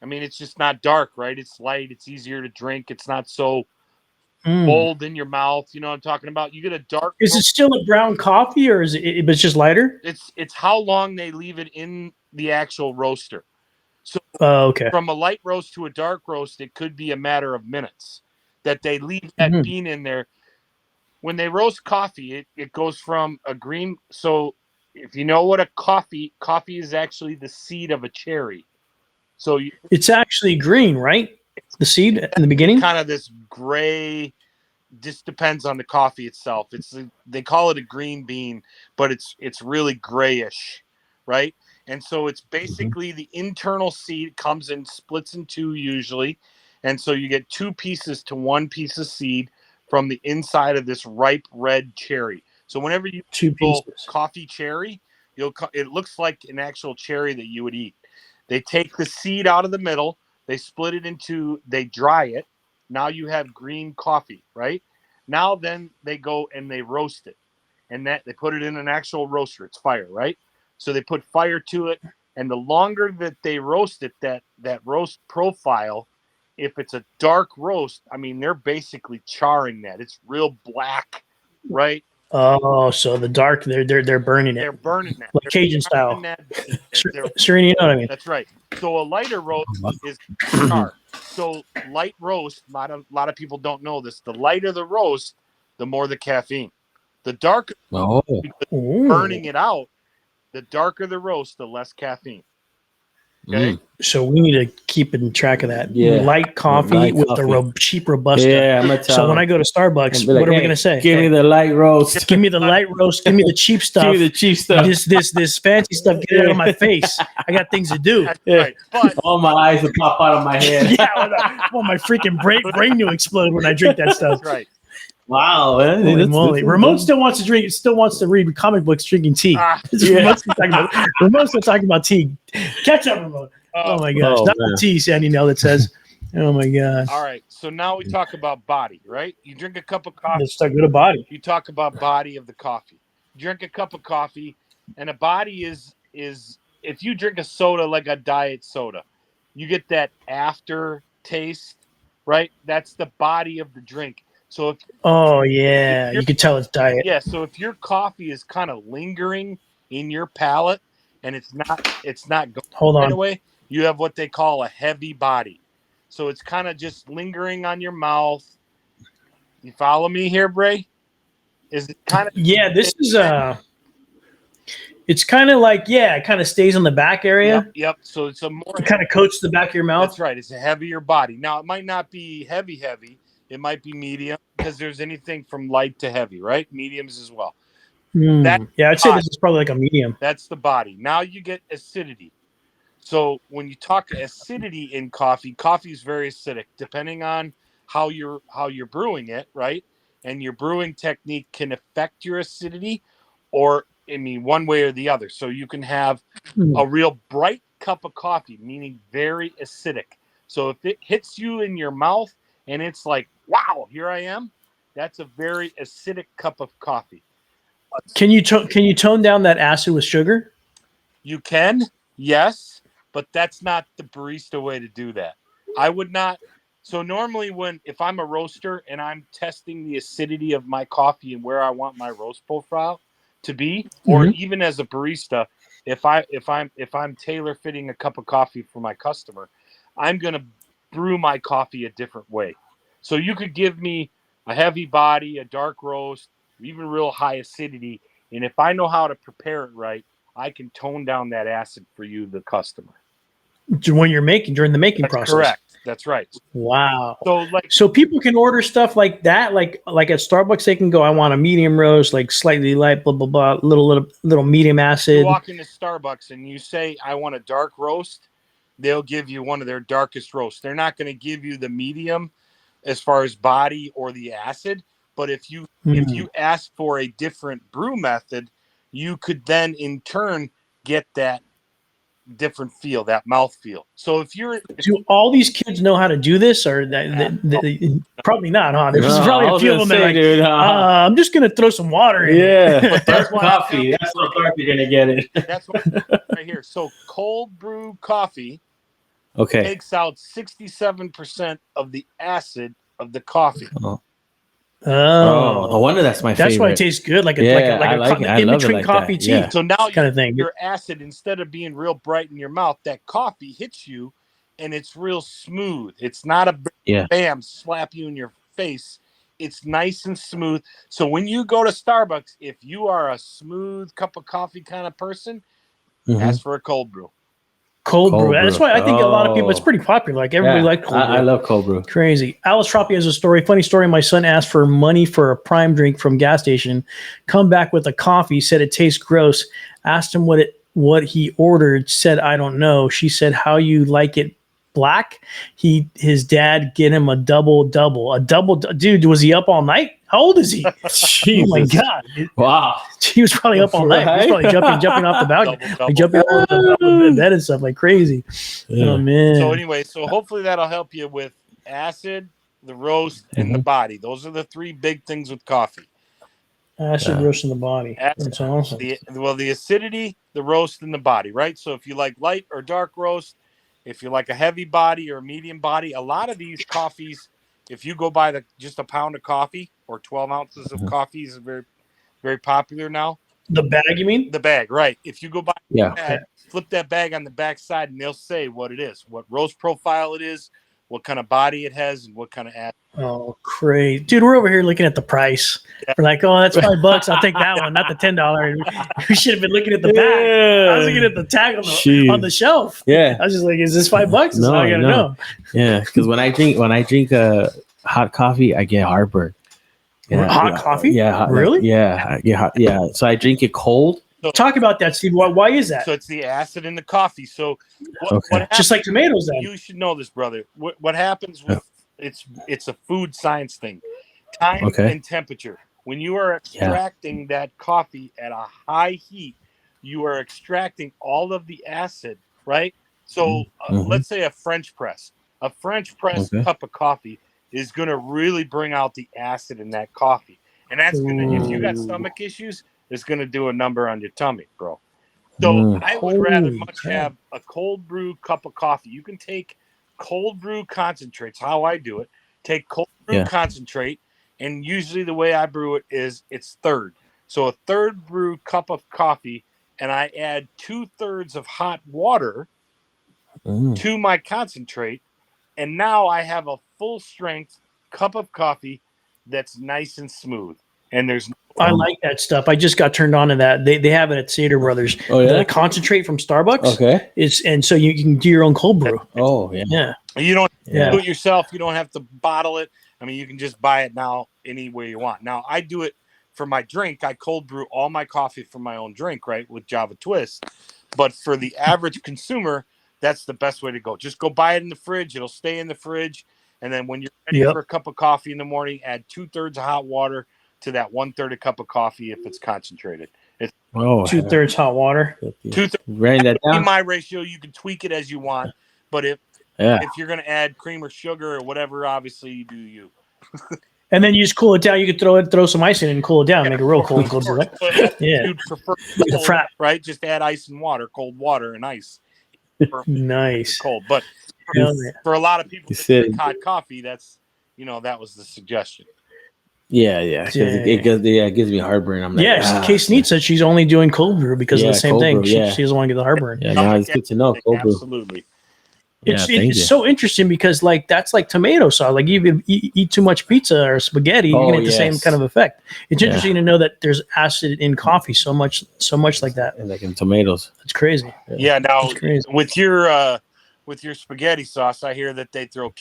[SPEAKER 3] I mean, it's just not dark, right? It's light. It's easier to drink. It's not so bold in your mouth. You know what I'm talking about? You get a dark.
[SPEAKER 1] Is it still a brown coffee, or is it? But it's just lighter.
[SPEAKER 3] It's how long they leave it in the actual roaster. So from a light roast to a dark roast, it could be a matter of minutes that they leave that bean in there. When they roast coffee, it goes from a green. So if you know what a coffee is actually the seed of a cherry. So
[SPEAKER 1] it's actually green, right? The seed in the beginning,
[SPEAKER 3] kind of this gray. Just depends on the coffee itself. They call it a green bean, but it's really grayish, right? And so it's basically the internal seed comes in splits in two usually, and so you get 2 pieces to 1 piece of seed from the inside of this ripe red cherry. So whenever you
[SPEAKER 1] 2 pieces
[SPEAKER 3] coffee cherry, it looks like an actual cherry that you would eat. They take the seed out of the middle, they split it into, they dry it. Now you have green coffee, right? Now then they go and they roast it. And that they put it in an actual roaster. It's fire, right? So they put fire to it. And the longer that they roast it, that roast profile, if it's a dark roast, I mean, they're basically charring that. It's real black, right?
[SPEAKER 1] Oh, so the dark, they're burning it.
[SPEAKER 3] They're burning that.
[SPEAKER 1] Like Cajun style. Serene, you know what I mean?
[SPEAKER 3] That's right. So a lighter roast is char. So light roast, a lot of people don't know this. The lighter the roast, the more the caffeine. The darker, burning it out, the darker the roast, the less caffeine. Okay.
[SPEAKER 1] So we need to keep in track of that.
[SPEAKER 2] Yeah.
[SPEAKER 1] Light coffee with the cheap Robusta.
[SPEAKER 2] Yeah, I'm gonna tell
[SPEAKER 1] so when I go to Starbucks, what are we gonna say?
[SPEAKER 2] Give me the light roast.
[SPEAKER 1] Give me the light roast. Give me the cheap stuff.
[SPEAKER 2] Give me the cheap stuff.
[SPEAKER 1] This fancy stuff. Get it out of my face. I got things to do.
[SPEAKER 3] That's right. But
[SPEAKER 2] all my eyes will pop out of my head.
[SPEAKER 1] Yeah, I want my freaking brain to explode when I drink that stuff.
[SPEAKER 3] That's right.
[SPEAKER 2] Wow, man.
[SPEAKER 1] Holy moly. Ramon still wants to read comic books drinking tea. Ramon's still talking about tea. Catch up, Ramon. Oh my gosh. Not the tea, Sandy Nell, that says, oh my God.
[SPEAKER 3] All right. So now we talk about body, right? You drink a cup of coffee.
[SPEAKER 1] Let's talk about a body.
[SPEAKER 3] You talk about body of the coffee. You drink a cup of coffee, and a body is if you drink a soda like a diet soda, you get that aftertaste, right? That's the body of the drink. So
[SPEAKER 1] you can tell it's diet.
[SPEAKER 3] Yeah, so if your coffee is kind of lingering in your palate and it's not going right away, you have what they call a heavy body. So it's kind of just lingering on your mouth. You follow me here, Bray? Is it kind of
[SPEAKER 1] this is It's kind of like, it kind of stays on the back area.
[SPEAKER 3] Yep. So it's a more
[SPEAKER 1] It kind of coats the back of your mouth.
[SPEAKER 3] That's right. It's a heavier body. Now it might not be heavy. It might be medium because there's anything from light to heavy, right? Mediums as well.
[SPEAKER 1] Yeah, I'd say this is probably like a medium.
[SPEAKER 3] That's the body. Now you get acidity. So when you talk acidity in coffee, coffee is very acidic, depending on how you're brewing it, right? And your brewing technique can affect your acidity, or one way or the other. So you can have a real bright cup of coffee, meaning very acidic. So if it hits you in your mouth and it's like, wow, here I am, that's a very acidic cup of coffee.
[SPEAKER 1] Can you tone down that acid with sugar?
[SPEAKER 3] You can, yes, but that's not the barista way to do that. I would not. So normally if I'm a roaster and I'm testing the acidity of my coffee and where I want my roast profile to be, or even as a barista, if I'm tailor fitting a cup of coffee for my customer, I'm going to brew my coffee a different way. So you could give me a heavy body, a dark roast, even real high acidity, and if I know how to prepare it right, I can tone down that acid for you, the customer.
[SPEAKER 1] When you're during the making process.
[SPEAKER 3] Correct. That's right.
[SPEAKER 1] Wow.
[SPEAKER 3] So
[SPEAKER 1] people can order stuff like that, like at Starbucks, they can go, I want a medium roast, like slightly light, blah blah blah, little medium acid.
[SPEAKER 3] You walk into Starbucks and you say, I want a dark roast, they'll give you one of their darkest roasts. They're not going to give you the medium as far as body or the acid, but if you ask for a different brew method, you could then in turn get that different feel, that mouth feel. So
[SPEAKER 1] do all these kids know how to do this, or probably not, huh? There's probably a few of them that are like, I'm just gonna throw some water in.
[SPEAKER 2] But that's coffee. That's what coffee you're gonna get it.
[SPEAKER 3] That's what right here. So cold brew coffee takes out 67% of the acid of the coffee.
[SPEAKER 1] No
[SPEAKER 2] wonder that's my favorite.
[SPEAKER 1] That's why it tastes good, like in between coffee tea.
[SPEAKER 3] Yeah. So now
[SPEAKER 1] kind of thing.
[SPEAKER 3] Your acid, instead of being real bright in your mouth, that coffee hits you, and it's real smooth. It's not a bam slap you in your face. It's nice and smooth. So when you go to Starbucks, if you are a smooth cup of coffee kind of person, ask for a cold brew.
[SPEAKER 1] Cold brew. That's why I think a lot of people, it's pretty popular. Like everybody likes cold brew.
[SPEAKER 2] I love cold brew.
[SPEAKER 1] Crazy. Alice Tropi has a story. Funny story. My son asked for money for a prime drink from gas station. Come back with a coffee. Said it tastes gross. Asked him what he ordered. Said, I don't know. She said, how you like it black? His dad get him a double. Dude, was he up all night? How old is he? Oh my God.
[SPEAKER 2] Wow.
[SPEAKER 1] He was probably up all night. He was probably jumping off the balcony, jumping off the bed and stuff, like crazy. Yeah. Oh man.
[SPEAKER 3] So anyway, hopefully that'll help you with acid, the roast, and the body. Those are the three big things with coffee.
[SPEAKER 1] Acid, roast, and the body. That's awesome.
[SPEAKER 3] The acidity, the roast, and the body, right? So if you like light or dark roast, if you like a heavy body or a medium body, a lot of these coffees, if you go buy just a pound of coffee or 12 ounces of coffee is very, very popular now.
[SPEAKER 1] The bag, you mean?
[SPEAKER 3] The bag, right. If you go buy a bag, flip that bag on the back side and they'll say what it is, what roast profile it is, what kind of body it has, and what kind of acid.
[SPEAKER 1] Oh, crazy. Dude, we're over here looking at the price. Yeah. We're like, oh, that's $5. I'll take that one, not the $10. We should have been looking at the bag. I was looking at the tag on the shelf.
[SPEAKER 2] Yeah.
[SPEAKER 1] I was just like, is this $5? That's all I gotta know.
[SPEAKER 2] Yeah, because when I drink hot coffee, I get heartburn.
[SPEAKER 1] Yeah, hot coffee?
[SPEAKER 2] Yeah.
[SPEAKER 1] Really?
[SPEAKER 2] Yeah. Yeah. So I drink it cold.
[SPEAKER 1] So, talk about that, Steve. Why is that?
[SPEAKER 3] So it's the acid in the coffee. So
[SPEAKER 1] what happens, just like tomatoes then.
[SPEAKER 3] You should know this, brother. What happens with it's a food science thing. Time and temperature. When you are extracting that coffee at a high heat, you are extracting all of the acid, right? So let's say a French press. A French press cup of coffee is going to really bring out the acid in that coffee. And that's going to, if you got stomach issues, it's going to do a number on your tummy, bro. So I would rather much have a cold brew cup of coffee. You can take cold brew concentrates, how I do it. Take cold brew concentrate, and usually the way I brew it is it's third. So a third brew cup of coffee, and I add 2/3 of hot water to my concentrate, and now I have a full strength cup of coffee that's nice and smooth. And there's
[SPEAKER 1] I like that stuff. I just got turned on to that. They have it at Seder Brothers.
[SPEAKER 2] Oh, yeah?
[SPEAKER 1] The concentrate from Starbucks.
[SPEAKER 2] Okay.
[SPEAKER 1] And so you can do your own cold brew.
[SPEAKER 2] Oh, yeah.
[SPEAKER 1] Yeah.
[SPEAKER 3] You don't
[SPEAKER 1] Yeah.
[SPEAKER 3] do it yourself. You don't have to bottle it. I mean, you can just buy it now any way you want. Now, I do it for my drink. I cold brew all my coffee for my own drink, right, with Java Twist. But for the average consumer, that's the best way to go. Just go buy it in the fridge. It'll stay in the fridge. And then when you're ready for a cup of coffee in the morning, add 2/3 of hot water to that 1/3 a cup of coffee if it's concentrated. It's
[SPEAKER 1] 2/3 hot water.
[SPEAKER 3] 2/3.
[SPEAKER 2] Writing that down.
[SPEAKER 3] In my ratio, you can tweak it as you want. But if you're going to add cream or sugar or whatever, obviously you do you.
[SPEAKER 1] And then you just cool it down. You could throw some ice in it and cool it down, make it real cold. Right? Yeah.
[SPEAKER 3] You'd prefer
[SPEAKER 1] Like
[SPEAKER 3] cold, right? Just add ice and water, cold water and ice.
[SPEAKER 1] Nice.
[SPEAKER 3] Cold. But for a lot of people that drink hot coffee, that's, that was the suggestion.
[SPEAKER 2] Yeah. It gives me heartburn. I'm like,
[SPEAKER 1] Case Neat said she's only doing cold brew because of the same thing. She doesn't want to get the heartburn.
[SPEAKER 2] Yeah, now it's good to know. Cold brew.
[SPEAKER 3] Absolutely.
[SPEAKER 1] It's so interesting because that's like tomato sauce. Like you eat too much pizza or spaghetti, you're gonna get the same kind of effect. It's interesting to know that there's acid in coffee so much like that.
[SPEAKER 2] And like in tomatoes.
[SPEAKER 1] It's crazy.
[SPEAKER 3] Yeah. Now with your spaghetti sauce, I hear that they throw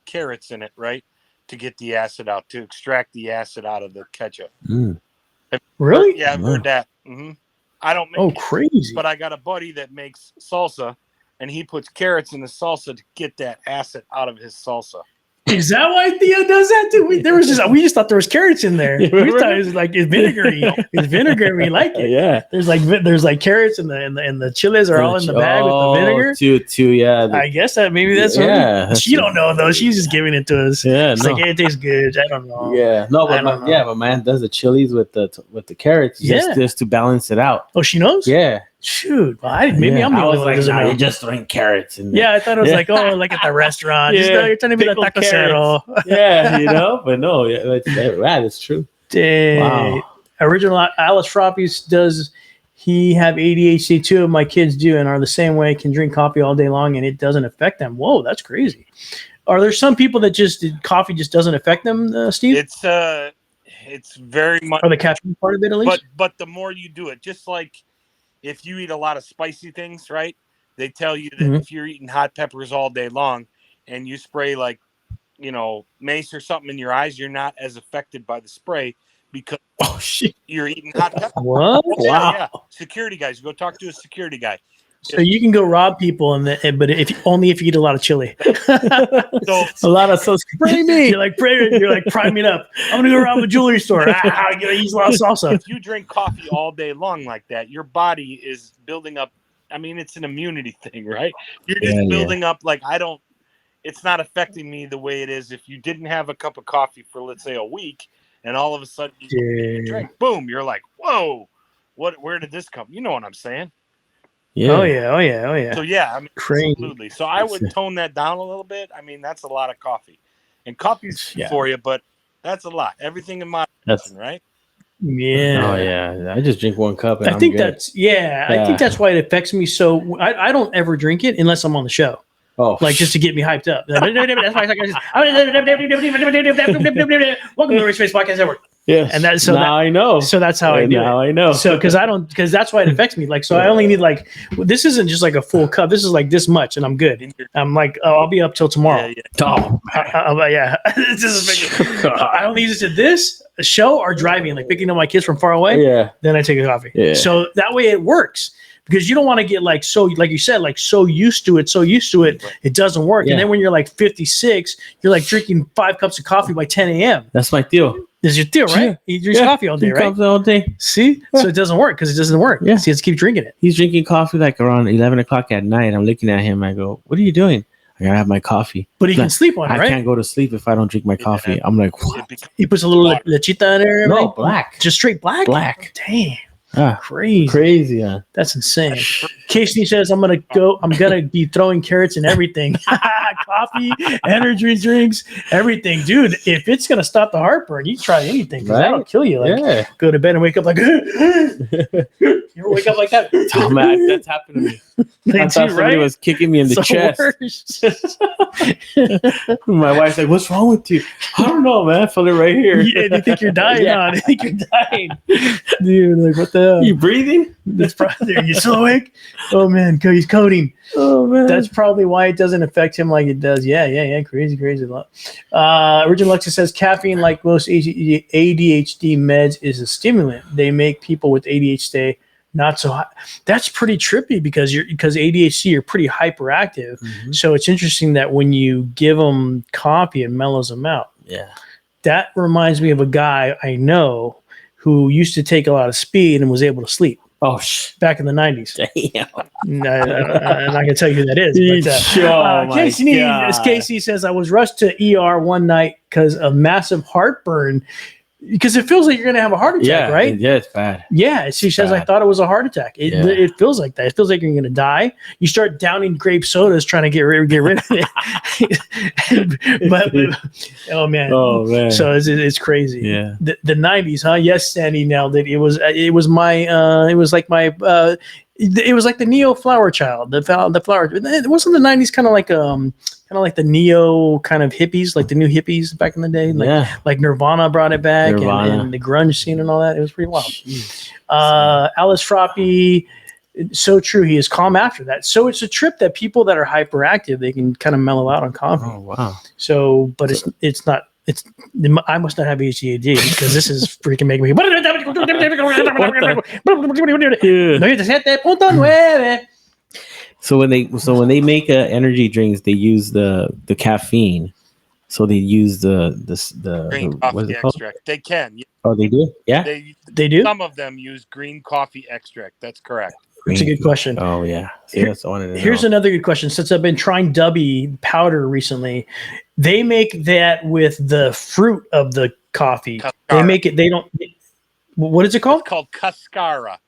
[SPEAKER 3] carrots in it, right, to get the acid out, to extract the acid out of the ketchup.
[SPEAKER 1] Really?
[SPEAKER 3] Yeah, I've heard that. Mm-hmm. I don't make
[SPEAKER 1] crazy.
[SPEAKER 3] But I got a buddy that makes salsa. And he puts carrots in the salsa to get that acid out of his salsa.
[SPEAKER 1] Is that why Theo does that too? We just thought there was carrots in there. We thought it was like it's vinegary. It's vinegar. We like it.
[SPEAKER 2] Yeah.
[SPEAKER 1] There's like carrots and the chiles are all in the bag with the vinegar.
[SPEAKER 2] Yeah.
[SPEAKER 1] I guess maybe that's what she don't know though. She's just giving it to us.
[SPEAKER 2] Yeah.
[SPEAKER 1] It's like it tastes good. I don't know.
[SPEAKER 2] Yeah. No, but my man does the chilies with the carrots just to balance it out.
[SPEAKER 1] Oh, she knows?
[SPEAKER 2] Yeah.
[SPEAKER 1] Shoot, maybe I'm the only one who doesn't know.
[SPEAKER 2] You're just throwing carrots in there.
[SPEAKER 1] Yeah, I thought it was like at the restaurant. You're trying to be the tacosero.
[SPEAKER 2] But no, that's true.
[SPEAKER 1] Dang. Wow. Original Alice Froppies, does he have ADHD? 2 of my kids do and are the same way, can drink coffee all day long and it doesn't affect them. Whoa, that's crazy. Are there some people that coffee just doesn't affect them, Steve?
[SPEAKER 3] It's very much.
[SPEAKER 1] Or the caffeine part of it at least?
[SPEAKER 3] But the more you do it, just like if you eat a lot of spicy things, right? They tell you that if you're eating hot peppers all day long and you spray mace or something in your eyes, you're not as affected by the spray because you're eating hot peppers.
[SPEAKER 1] What?
[SPEAKER 3] Wow. Yeah. Security guys, go talk to a security guy.
[SPEAKER 1] So you can go rob people, but only if you eat a lot of chili.
[SPEAKER 2] So spray me.
[SPEAKER 1] You're like prime it up. I'm gonna go rob a jewelry store. I'm gonna use a lot of salsa.
[SPEAKER 3] If you drink coffee all day long like that, your body is building up. I mean, it's an immunity thing, right? You're just building up. Like it's not affecting me the way it is if you didn't have a cup of coffee for, let's say, a week, and all of a sudden you drink, boom, you're like, whoa, where did this come? You know what I'm saying?
[SPEAKER 2] Yeah.
[SPEAKER 1] Oh yeah.
[SPEAKER 3] So yeah, I mean,
[SPEAKER 1] crazy.
[SPEAKER 3] Absolutely. So I would tone that down a little bit. I mean, that's a lot of coffee, and coffee's for you, but that's a lot. Everything in moderation, right?
[SPEAKER 1] Yeah.
[SPEAKER 2] Oh yeah. I just drink 1 cup. And
[SPEAKER 1] I think that's I think that's why it affects me. So I don't ever drink it unless I'm on the show.
[SPEAKER 2] Oh,
[SPEAKER 1] like just to get me hyped up. That's why welcome to the Race Face Podcast Network.
[SPEAKER 2] Yes.
[SPEAKER 1] And that's
[SPEAKER 2] I know.
[SPEAKER 1] So that's how I do it.
[SPEAKER 2] Now I know.
[SPEAKER 1] So because that's why it affects me. Like, so I only need this isn't just like a full cup. This is like this much, and I'm good. I'm like, I'll be up till tomorrow. Yeah. I only use it to this show or driving, like picking up my kids from far away.
[SPEAKER 2] Yeah.
[SPEAKER 1] Then I take a coffee.
[SPEAKER 2] Yeah.
[SPEAKER 1] So that way it works. Because you don't want to get like you said, like so used to it, it doesn't work. Yeah. And then when you're like 56, you're like drinking 5 cups of coffee by 10 a.m.
[SPEAKER 2] That's my deal.
[SPEAKER 1] This is your deal, right? He drinks coffee all day, right?
[SPEAKER 2] Coffee all day.
[SPEAKER 1] See? So it doesn't work because it doesn't work.
[SPEAKER 2] Yeah.
[SPEAKER 1] So he has to keep drinking it.
[SPEAKER 2] He's drinking coffee like around 11 o'clock at night. I'm looking at him. I go, what are you doing? I gotta have my coffee.
[SPEAKER 1] But he can sleep on it, right?
[SPEAKER 2] I can't go to sleep if I don't drink my coffee. I'm like, what?
[SPEAKER 1] He puts a little lechita in there.
[SPEAKER 2] No, black.
[SPEAKER 1] Just straight black?
[SPEAKER 2] Black.
[SPEAKER 1] Damn. Crazy.
[SPEAKER 2] Huh?
[SPEAKER 1] That's insane. Casey says, I'm gonna be throwing carrots in everything. Coffee, energy drinks, everything. Dude, if it's gonna stop the heartburn, you try anything because that'll kill you. Like go to bed and wake up like you ever wake up like that?
[SPEAKER 2] Oh man, that's happened to me. I thought somebody was kicking me in the chest. My wife's like, "What's wrong with you?" I don't know, man. I felt it right here.
[SPEAKER 1] Yeah, they think you're dying. They think you're dying. Dude, like what the hell?
[SPEAKER 2] You breathing?
[SPEAKER 1] That's probably you still awake? Oh man, he's coding.
[SPEAKER 2] Oh man,
[SPEAKER 1] that's probably why it doesn't affect him like it does. Yeah. Crazy. Original Lexus says caffeine, like most ADHD meds, is a stimulant. They make people with ADHD stay not so high. That's pretty trippy because ADHD, you're pretty hyperactive. Mm-hmm. So it's interesting that when you give them coffee, it mellows them out.
[SPEAKER 2] Yeah,
[SPEAKER 1] that reminds me of a guy I know who used to take a lot of speed and was able to sleep.
[SPEAKER 2] Oh,
[SPEAKER 1] back in the 90s.
[SPEAKER 2] Damn.
[SPEAKER 1] I'm not going to tell you who that is. But, Casey says, I was rushed to ER one night because of massive heartburn. Because it feels like you're going to have a heart attack, right?
[SPEAKER 2] Yeah, it's bad.
[SPEAKER 1] Yeah, she says, I thought it was a heart attack. It feels like that. It feels like you're going to die. You start downing grape sodas trying to get rid of it. but oh man. So it's crazy.
[SPEAKER 2] Yeah.
[SPEAKER 1] The 90s, huh? Yes, Sandy nailed it. It was like the Neo Flower Child. The flower. It wasn't the 90s kind of like the neo kind of hippies, like the new hippies back in the day. Like Nirvana brought it back and the grunge scene and all that. It was pretty wild. Alice Froppy, so true. He is calm after that. So it's a trip that people that are hyperactive, they can kind of mellow out on coffee.
[SPEAKER 2] Oh, wow.
[SPEAKER 1] So, but it's not. I must not have ADHD because this is freaking making me.
[SPEAKER 2] So when they make energy drinks, they use the caffeine. So they use the
[SPEAKER 3] green coffee extract. They can.
[SPEAKER 2] Oh, they do? Yeah.
[SPEAKER 1] They do?
[SPEAKER 3] Some of them use green coffee extract. That's correct.
[SPEAKER 1] That's a good question.
[SPEAKER 2] Oh, yeah. Here's
[SPEAKER 1] another good question. Since I've been trying Dubby powder recently, they make that with the fruit of the coffee.
[SPEAKER 3] Cascara.
[SPEAKER 1] They make it. They don't. What is it called?
[SPEAKER 3] It's called Cascara.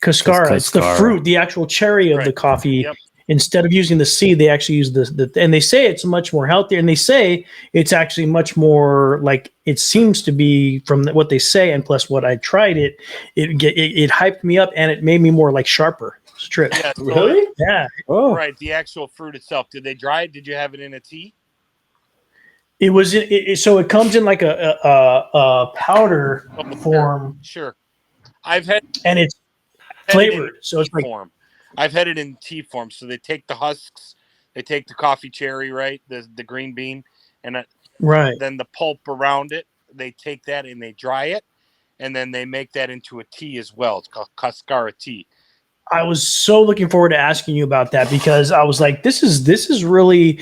[SPEAKER 1] Cascara. It's the fruit, the actual cherry of the coffee.
[SPEAKER 3] Yep.
[SPEAKER 1] Instead of using the seed, they actually use the and they say it's much more healthier. And they say it's actually much more like it seems to be from what they say. And plus, what I tried it hyped me up and it made me more like sharper. It's true.
[SPEAKER 3] Yeah, so
[SPEAKER 2] really?
[SPEAKER 1] Yeah.
[SPEAKER 2] Oh,
[SPEAKER 3] right. The actual fruit itself. Did they dry it? Did you have it in a tea?
[SPEAKER 1] It was so it comes in like a powder form.
[SPEAKER 3] Sure. I've had
[SPEAKER 1] and it's flavored, so it's like
[SPEAKER 3] form. I've had it in tea form. So they take the husks, they take the coffee cherry, right, the green bean, and then the pulp around it. They take that and they dry it, and then they make that into a tea as well. It's called Cascara tea.
[SPEAKER 1] I was so looking forward to asking you about that because I was like, this is really.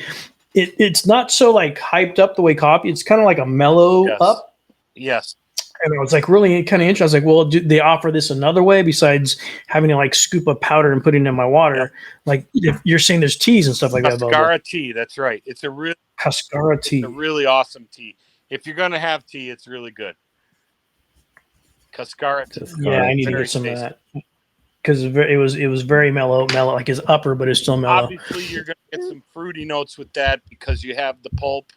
[SPEAKER 1] It's not so like hyped up the way coffee. It's kind of like a mellow up.
[SPEAKER 3] Yes.
[SPEAKER 1] And I was like really kind of interested. I was like, well, do they offer this another way besides having to like scoop up powder and put it in my water? Yeah. Like if you're saying there's teas and stuff like that.
[SPEAKER 3] Cascara tea. That's right. It's a real
[SPEAKER 1] Cascara tea.
[SPEAKER 3] It's a really awesome tea. If you're gonna have tea, it's really good. Cascara tea.
[SPEAKER 1] Yeah, I need to get some of that because it was very mellow, like his upper, but it's still mellow.
[SPEAKER 3] Obviously, you're gonna get some fruity notes with that because you have the pulp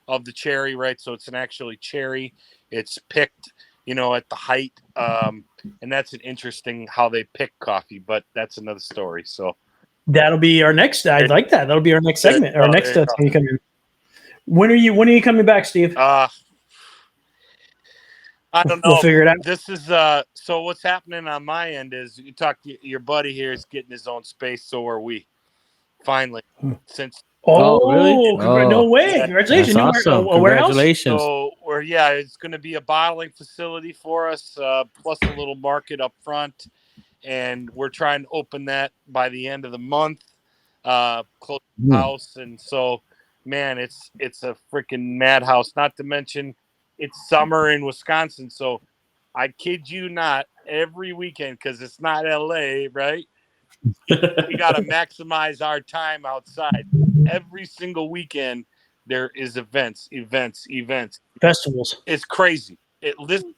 [SPEAKER 3] of the cherry, right? So it's an actually cherry. It's picked, at the height, and that's an interesting how they pick coffee, but that's another story. So
[SPEAKER 1] that'll be our next. I like that. That'll be our next segment. Our next time you come in. When are you coming back, Steve?
[SPEAKER 3] I don't know.
[SPEAKER 1] We'll figure it out.
[SPEAKER 3] This is so what's happening on my end is you talk to your buddy here is getting his own space. So are we. Finally, since.
[SPEAKER 1] Oh,
[SPEAKER 2] really?
[SPEAKER 1] No way! Congratulations!
[SPEAKER 2] Awesome. Congratulations!
[SPEAKER 3] So, it's going to be a bottling facility for us, plus a little market up front, and we're trying to open that by the end of the month, close to the house. And so, man, it's a freaking madhouse. Not to mention, it's summer in Wisconsin, so I kid you not, every weekend because it's not LA, right? We got to maximize our time outside. Every single weekend there is events,
[SPEAKER 1] festivals.
[SPEAKER 3] It's crazy.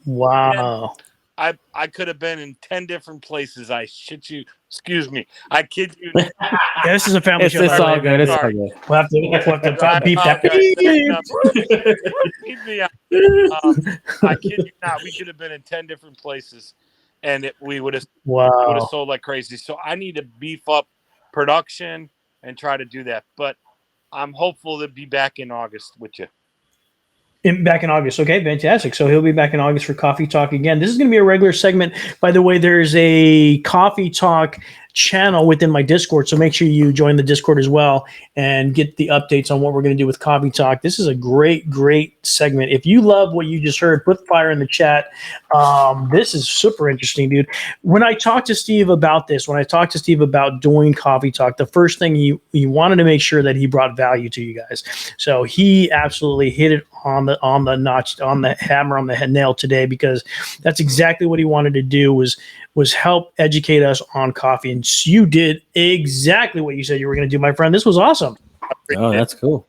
[SPEAKER 1] Wow.
[SPEAKER 3] I could have been in 10 different places. I shit you. Excuse me. I kid you.
[SPEAKER 1] Yeah, this is a family
[SPEAKER 2] It's
[SPEAKER 1] show. by the
[SPEAKER 2] all
[SPEAKER 1] way.
[SPEAKER 2] good. It's all
[SPEAKER 3] Sorry.
[SPEAKER 2] good.
[SPEAKER 1] We'll have to
[SPEAKER 3] I
[SPEAKER 1] beep that.
[SPEAKER 3] apologize. Beep me out. I kid you not. We could have been in 10 different places, and we would have
[SPEAKER 1] Wow.
[SPEAKER 3] sold like crazy. So I need to beef up production and try to do that. But I'm hopeful to be back in August with you.
[SPEAKER 1] Back in August. Okay, fantastic. So he'll be back in August for Coffee Talk again. This is going to be a regular segment. By the way, there's a Coffee Talk channel within my Discord, so make sure you join the Discord as well and get the updates on what we're going to do with Coffee Talk. This is a great segment. If you love what you just heard, put fire in the chat. This is super interesting, dude. When I talked to Steve about this, when I talked to Steve about doing Coffee Talk, the first thing he wanted to make sure that he brought value to you guys. So he absolutely hit it on the notch, on the hammer, on the head nail today, because that's exactly what he wanted to do was help educate us on coffee. And you did exactly what you said you were going to do, my friend. This was awesome.
[SPEAKER 2] Oh, that's cool.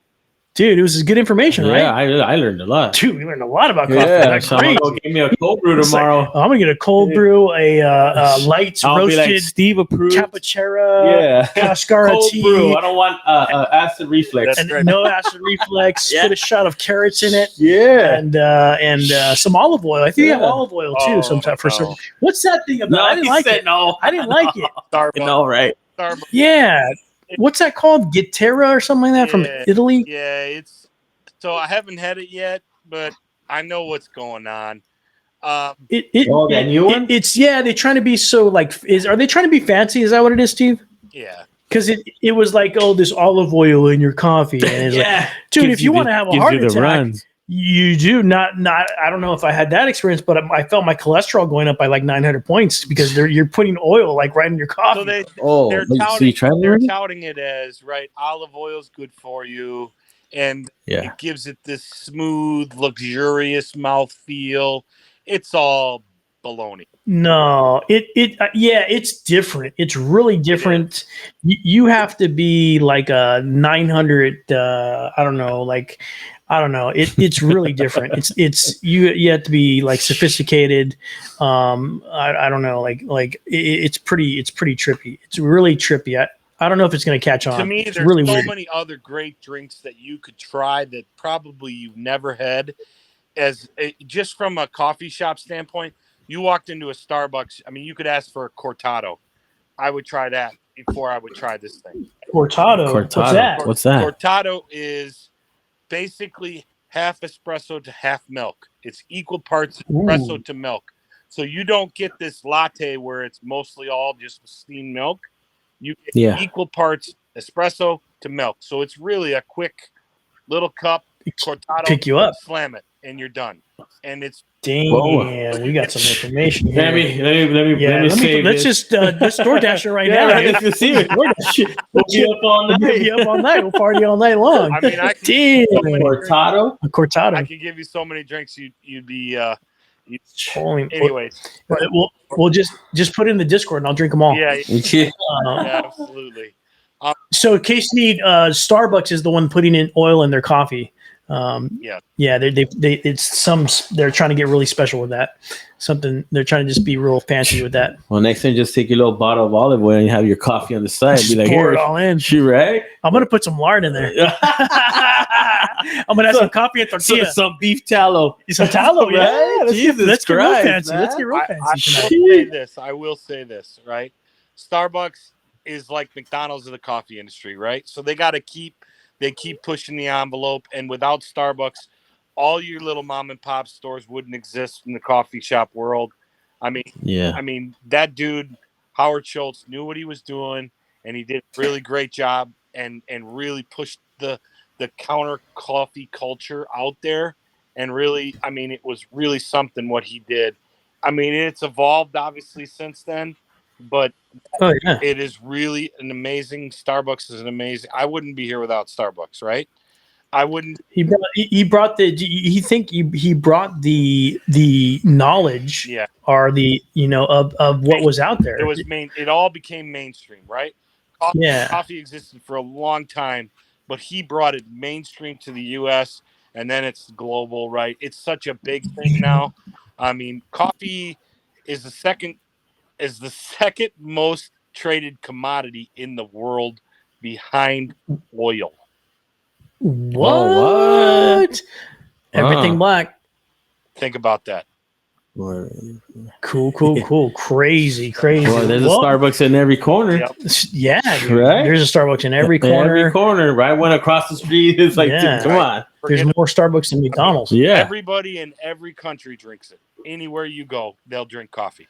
[SPEAKER 1] Dude, it was good information, right?
[SPEAKER 2] Yeah, I learned a lot.
[SPEAKER 1] Dude, we learned a lot about coffee.
[SPEAKER 2] Yeah,
[SPEAKER 1] That's
[SPEAKER 2] so I'm
[SPEAKER 1] great.
[SPEAKER 2] gonna go give me a cold brew tomorrow.
[SPEAKER 1] I'm gonna get a cold brew, a light
[SPEAKER 2] I'll
[SPEAKER 1] roasted
[SPEAKER 2] be like, Steve approved.
[SPEAKER 1] Cappuccino, Cascara
[SPEAKER 2] cold
[SPEAKER 1] tea.
[SPEAKER 2] brew. I don't want acid reflux.
[SPEAKER 1] And no acid reflux. Put a shot of carrots in it.
[SPEAKER 2] Yeah,
[SPEAKER 1] and some olive oil. I think you have olive oil too. Sometimes for certain. What's that thing about?
[SPEAKER 2] No,
[SPEAKER 1] I didn't like it.
[SPEAKER 2] No,
[SPEAKER 1] I didn't like it.
[SPEAKER 3] Starbucks.
[SPEAKER 2] No, right?
[SPEAKER 3] Starbucks.
[SPEAKER 1] Yeah. What's that called? Gittera or something like that from Italy?
[SPEAKER 3] Yeah, it's so I haven't had it yet, but I know what's going on.
[SPEAKER 2] That new one?
[SPEAKER 1] It's they're trying to be so like are they trying to be fancy? Is that what it is, Steve?
[SPEAKER 3] Yeah.
[SPEAKER 1] Because it was like, oh, this olive oil in your coffee. And it's like, dude, if you want to have a heart attack, you do not. I don't know if I had that experience, but I felt my cholesterol going up by like 900 points because you're putting oil like right in your coffee.
[SPEAKER 3] So they're touting it as right. Olive oil is good for you, and it gives it this smooth, luxurious mouthfeel. It's all baloney.
[SPEAKER 1] No, it's different. It's really different. You have to be like a 900. I don't know. It's really different. It's you have to be like sophisticated. I don't know. It's pretty trippy. It's really trippy. I don't know if it's going to catch on.
[SPEAKER 3] To me,
[SPEAKER 1] it's
[SPEAKER 3] there's
[SPEAKER 1] really
[SPEAKER 3] so
[SPEAKER 1] weird.
[SPEAKER 3] many other great drinks that you could try that probably you've never had. Just from a coffee shop standpoint, you walked into a Starbucks. I mean, you could ask for a cortado. I would try that before I would try this thing.
[SPEAKER 1] Cortado. What's that?
[SPEAKER 2] What's that?
[SPEAKER 3] Cortado is basically half espresso to half milk. It's equal parts espresso to milk. So you don't get this latte where it's mostly all just steamed milk. You get equal parts espresso to milk. So it's really a quick little cup, cortado,
[SPEAKER 1] pick you up,
[SPEAKER 3] slam it, and you're done. And it's
[SPEAKER 1] we got some information here.
[SPEAKER 2] Let me save
[SPEAKER 1] let's
[SPEAKER 2] this.
[SPEAKER 1] Let's DoorDash it right now.
[SPEAKER 2] Let's see it. We'll be up all night.
[SPEAKER 1] We'll be up all night. We'll party all night long.
[SPEAKER 3] I mean, I can
[SPEAKER 2] Cortado.
[SPEAKER 3] I can give you so many drinks. You'd be.
[SPEAKER 1] Anyways, we'll just put it in the Discord and I'll drink them all.
[SPEAKER 3] Yeah, absolutely.
[SPEAKER 1] So Casey, Starbucks is the one putting in oil in their coffee. They're trying to get really special with that. They're trying to just be real fancy with that.
[SPEAKER 2] Well, next time, just take your little bottle of olive oil and have your coffee on the side. Be like,
[SPEAKER 1] pour it all in.
[SPEAKER 2] Right?
[SPEAKER 1] I'm gonna put some lard in there. I'm gonna have some coffee and tortilla.
[SPEAKER 2] Some beef tallow.
[SPEAKER 1] Some tallow, right? Let's get real fancy.
[SPEAKER 2] Man.
[SPEAKER 1] Let's get real fancy.
[SPEAKER 3] I will say this, right? Starbucks is like McDonald's of the coffee industry, right? So they keep pushing the envelope, and without Starbucks, all your little mom and pop stores wouldn't exist in the coffee shop world. I mean, that dude, Howard Schultz, knew what he was doing, and he did a really great job and really pushed the counter coffee culture out there. And really, I mean, it was really something what he did. I mean, it's evolved obviously since then, but it is really an amazing. Starbucks is an amazing. I wouldn't be here without Starbucks, right? I wouldn't.
[SPEAKER 1] He brought the knowledge, or the of what was out there.
[SPEAKER 3] It was It all became mainstream, right? Coffee existed for a long time, but he brought it mainstream to the U.S. and then it's global, right? It's such a big thing now. I mean, coffee is the second most traded commodity in the world behind oil.
[SPEAKER 1] What?
[SPEAKER 2] Oh, what?
[SPEAKER 1] Everything black.
[SPEAKER 3] Think about that.
[SPEAKER 1] Cool. Crazy.
[SPEAKER 2] Boy, there's a Starbucks in every corner.
[SPEAKER 3] Yep.
[SPEAKER 1] Yeah, dude.
[SPEAKER 2] Right?
[SPEAKER 1] There's a Starbucks in every corner.
[SPEAKER 2] Every corner, right? One across the street. It's like,
[SPEAKER 1] Yeah.
[SPEAKER 2] dude, come on.
[SPEAKER 1] There's more Starbucks than McDonald's.
[SPEAKER 2] Yeah.
[SPEAKER 3] Everybody in every country drinks it. Anywhere you go, they'll drink coffee.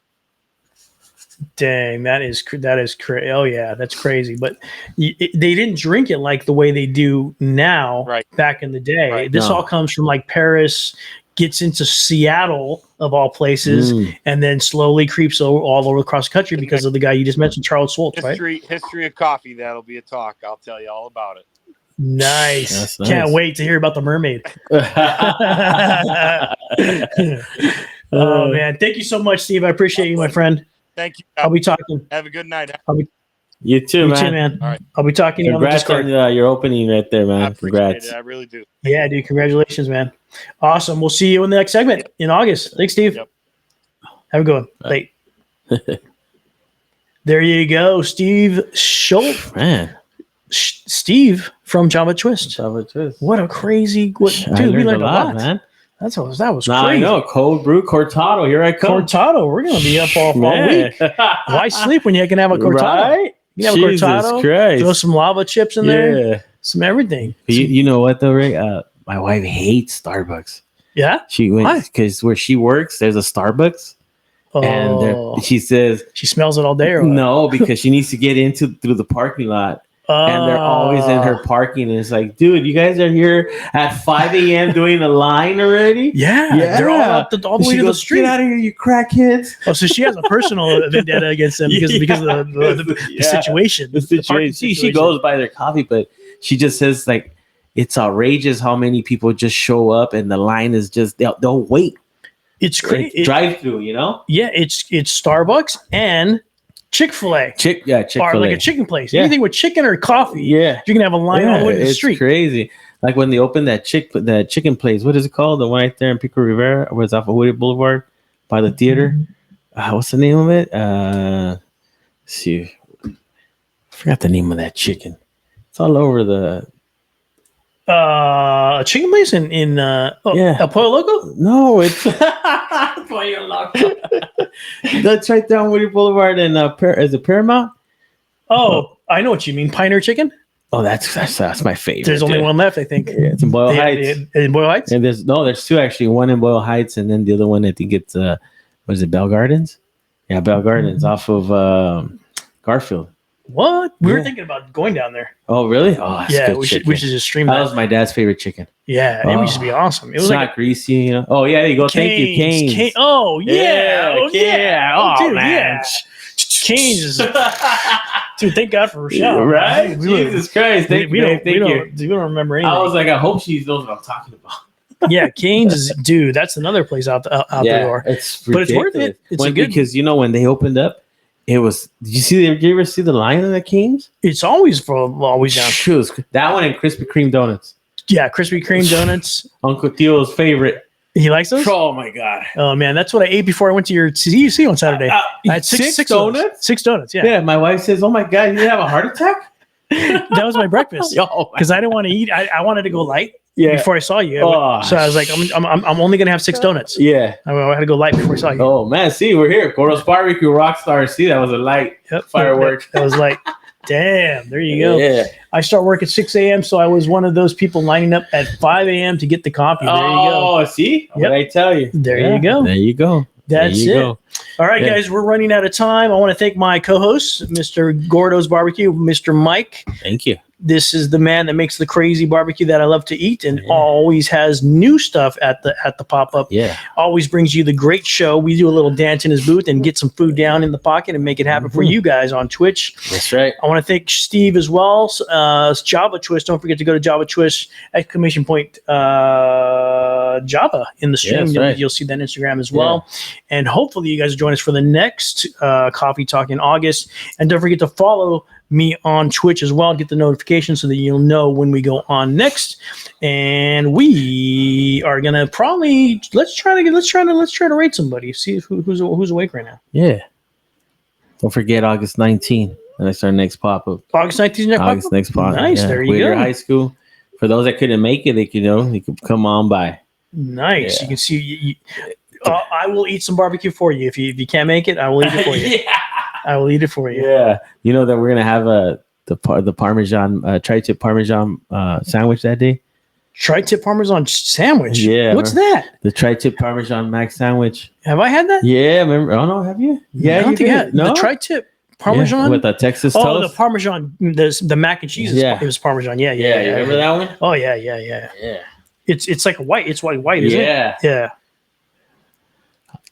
[SPEAKER 1] Dang, that is crazy. Oh yeah, that's crazy. But they didn't drink it like the way they do now.
[SPEAKER 3] Right.
[SPEAKER 1] Back in the day,
[SPEAKER 3] Right.
[SPEAKER 1] this all comes from like Paris, gets into Seattle of all places, and then slowly creeps all over across the country because of the guy you just mentioned, Charles Schultz.
[SPEAKER 3] History of coffee. That'll be a talk. I'll tell you all about it.
[SPEAKER 1] Nice.
[SPEAKER 2] That's nice.
[SPEAKER 1] Can't wait to hear about the mermaid. Oh man, thank you so much, Steve. I appreciate you, my friend.
[SPEAKER 3] Thank you.
[SPEAKER 1] I'll be talking.
[SPEAKER 3] Have a good night.
[SPEAKER 2] You too, man.
[SPEAKER 3] All right.
[SPEAKER 1] I'll be talking to you on the
[SPEAKER 2] Congrats
[SPEAKER 1] Discord.
[SPEAKER 2] on your opening right there,
[SPEAKER 3] I
[SPEAKER 2] man.
[SPEAKER 3] appreciate
[SPEAKER 2] Congrats.
[SPEAKER 3] it. I really do.
[SPEAKER 1] Yeah, dude. Congratulations, man. Awesome. We'll see you in the next segment in August. Thanks, Steve.
[SPEAKER 3] Yep.
[SPEAKER 1] Have a good one. Bye. There you go, Steve Schultz.
[SPEAKER 2] Man.
[SPEAKER 1] Steve from Java Twist.
[SPEAKER 2] Twist.
[SPEAKER 1] What a crazy dude. We learned a lot, man. That was crazy.
[SPEAKER 2] I know. Cold brew cortado. Here I come.
[SPEAKER 1] Cortado. We're gonna be up all week. Why sleep when you can have a cortado?
[SPEAKER 2] Right?
[SPEAKER 1] You can have
[SPEAKER 2] Jesus
[SPEAKER 1] a cortado.
[SPEAKER 2] Christ.
[SPEAKER 1] Throw some lava chips in there.
[SPEAKER 2] Yeah.
[SPEAKER 1] Some everything.
[SPEAKER 2] You know what though, Ray? My wife hates Starbucks.
[SPEAKER 1] Yeah.
[SPEAKER 2] She went because where she works, there's a Starbucks, and she says
[SPEAKER 1] she smells it all day. Or what?
[SPEAKER 2] No, because she needs to get through the parking lot. And they're always in her parking. And it's like, dude, you guys are here at 5 a.m. doing a line already?
[SPEAKER 1] Yeah. They're all the way to the street.
[SPEAKER 2] Get out of here, you crackheads.
[SPEAKER 1] Oh, so she has a personal vendetta against them because of the situation.
[SPEAKER 2] The situation. She goes by their coffee, but she just says, like, it's outrageous how many people just show up and the line is just, they'll wait.
[SPEAKER 1] It's crazy.
[SPEAKER 2] Drive through, you know?
[SPEAKER 1] Yeah, it's Starbucks and Chick-fil-A.
[SPEAKER 2] Chick-fil-A.
[SPEAKER 1] Or like a chicken place. Anything with chicken or coffee.
[SPEAKER 2] Yeah.
[SPEAKER 1] You can have a line all the way to the street.
[SPEAKER 2] It's crazy. Like when they opened that chicken place, what is it called? The one right there in Pico Rivera, or was off of Woody Boulevard by the theater. What's the name of it? Let's see. I forgot the name of that chicken. It's all over the
[SPEAKER 1] a chicken place in El Pollo Loco?
[SPEAKER 2] No, it's Pollo Loco. That's right down Woody Boulevard and is it Paramount?
[SPEAKER 1] Oh, I know what you mean. Pioneer Chicken?
[SPEAKER 2] Oh, that's my favorite.
[SPEAKER 1] There's only one left, I think.
[SPEAKER 2] Yeah, it's in Boyle Heights.
[SPEAKER 1] In Boyle Heights?
[SPEAKER 2] And there's two actually. One in Boyle Heights, and then the other one I think it's what is it, Bell Gardens? Yeah, Bell Gardens off of Garfield.
[SPEAKER 1] What? We were thinking about going down there.
[SPEAKER 2] Oh, really? Oh, that's
[SPEAKER 1] yeah.
[SPEAKER 2] good
[SPEAKER 1] We should just stream
[SPEAKER 2] that.
[SPEAKER 1] That
[SPEAKER 2] was my dad's favorite chicken.
[SPEAKER 1] Yeah, it used to be awesome. It was
[SPEAKER 2] not greasy, you know. Oh yeah, there you go. Thank you, Cane's.
[SPEAKER 1] Oh yeah,
[SPEAKER 2] Oh
[SPEAKER 1] dude,
[SPEAKER 2] man,
[SPEAKER 1] Cane's is. Dude, thank God for Rochelle.
[SPEAKER 2] Right? Jesus Christ, thank you.
[SPEAKER 1] We don't remember anything.
[SPEAKER 2] I was like, I hope she knows what I'm talking about.
[SPEAKER 1] Yeah, Cane's is, dude. That's another place out the door.
[SPEAKER 2] It's
[SPEAKER 1] but it's worth it. It's
[SPEAKER 2] because you know when they opened up. It was. Did you ever see the line of the Cane's?
[SPEAKER 1] It's always down.
[SPEAKER 2] Shoes. That one and Krispy Kreme donuts.
[SPEAKER 1] Yeah, Krispy Kreme donuts.
[SPEAKER 2] Uncle Theo's favorite.
[SPEAKER 1] He likes those?
[SPEAKER 2] Oh my god.
[SPEAKER 1] Oh man, that's what I ate before I went to your CUC on Saturday. I had six donuts. 6 donuts. Yeah.
[SPEAKER 2] Yeah. My wife says, "Oh my god, you didn't have a heart attack?"
[SPEAKER 1] That was my breakfast. Because I didn't want to eat. I wanted to go light.
[SPEAKER 2] Yeah.
[SPEAKER 1] Before I saw you, so I was like, I'm only gonna have 6 donuts.
[SPEAKER 2] Yeah.
[SPEAKER 1] I had to go light before I saw you.
[SPEAKER 2] Oh man, see, we're here. Gordo's Barbecue Rockstar. See, that was a light firework.
[SPEAKER 1] That was like, damn. There you go.
[SPEAKER 2] Yeah.
[SPEAKER 1] I start work at 6 a.m., so I was one of those people lining up at 5 a.m. to get the coffee. There you go.
[SPEAKER 2] Oh, see, what I tell you.
[SPEAKER 1] There you go.
[SPEAKER 2] There you go.
[SPEAKER 1] That's it. All right, guys, we're running out of time. I want to thank my co-hosts, Mr. Gordo's Barbecue, Mr. Mike.
[SPEAKER 2] Thank you.
[SPEAKER 1] This is the man that makes the crazy barbecue that I love to eat and always has new stuff at the pop-up.
[SPEAKER 2] Yeah.
[SPEAKER 1] Always brings you the great show. We do a little dance in his booth and get some food down in the pocket and make it happen for you guys on Twitch.
[SPEAKER 2] That's right.
[SPEAKER 1] I want to thank Steve as well. Java Twist. Don't forget to go to Java Twist, ! Java in the stream. You'll see that on Instagram as well. And hopefully you guys will join us for the next Coffee Talk in August. And don't forget to follow me on Twitch as well. Get the notification so that you'll know when we go on next. And we are gonna probably let's try to rate somebody. See who's awake right now.
[SPEAKER 2] Yeah. Don't forget August 19th. That's our next pop-up.
[SPEAKER 1] August 19th.
[SPEAKER 2] August next pop-up.
[SPEAKER 1] Nice.
[SPEAKER 2] Yeah.
[SPEAKER 1] There you
[SPEAKER 2] Whittier
[SPEAKER 1] go.
[SPEAKER 2] High School. For those that couldn't make it, they could come on by.
[SPEAKER 1] Nice.
[SPEAKER 2] Yeah.
[SPEAKER 1] You can see. I will eat some barbecue for you. If you can't make it, I will eat it for you.
[SPEAKER 2] Yeah.
[SPEAKER 1] I will eat it for you.
[SPEAKER 2] Yeah. You know that we're gonna have the Parmesan tri-tip Parmesan sandwich that day.
[SPEAKER 1] Tri-tip Parmesan sandwich.
[SPEAKER 2] Yeah.
[SPEAKER 1] What's that?
[SPEAKER 2] The tri-tip Parmesan mac sandwich.
[SPEAKER 1] Have I had that?
[SPEAKER 2] Yeah. Remember? Oh no, have you? Yeah.
[SPEAKER 1] I don't
[SPEAKER 2] you
[SPEAKER 1] think I
[SPEAKER 2] did.
[SPEAKER 1] had
[SPEAKER 2] No.
[SPEAKER 1] the tri-tip Parmesan
[SPEAKER 2] Yeah, with the Texas
[SPEAKER 1] Oh,
[SPEAKER 2] toast.
[SPEAKER 1] the Parmesan. The mac and cheese.
[SPEAKER 2] Yeah.
[SPEAKER 1] It was Parmesan. Yeah.
[SPEAKER 2] Yeah. You remember that one?
[SPEAKER 1] Oh yeah.
[SPEAKER 2] Yeah.
[SPEAKER 1] It's like white. It's white, isn't it?
[SPEAKER 2] Yeah.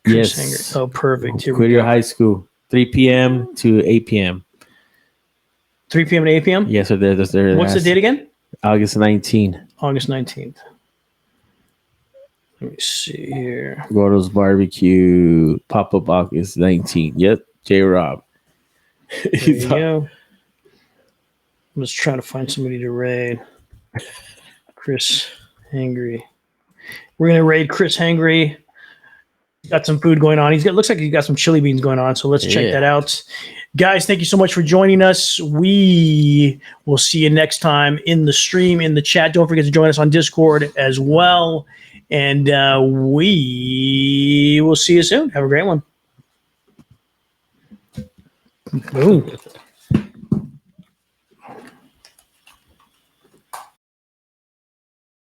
[SPEAKER 1] Chris
[SPEAKER 2] Yes.
[SPEAKER 1] Hanger. Oh, perfect. Here we
[SPEAKER 2] Whittier
[SPEAKER 1] go.
[SPEAKER 2] High School, 3 p.m. to 8 p.m.
[SPEAKER 1] 3 p.m. to 8 p.m.
[SPEAKER 2] Yeah, so there.
[SPEAKER 1] What's the date again?
[SPEAKER 2] August 19.
[SPEAKER 1] August 19th. Let me see here.
[SPEAKER 2] Gordo's Barbecue, pop-up August 19. Yep, J. Rob.
[SPEAKER 1] There you go. I'm just trying to find somebody to raid. Chris Hangry. We're gonna raid Chris Hangry. Got some food going on. Looks like he's got some chili beans going on. So let's check that out. Guys, thank you so much for joining us. We will see you next time in the stream, in the chat. Don't forget to join us on Discord as well. And we will see you soon. Have a great one. Boom.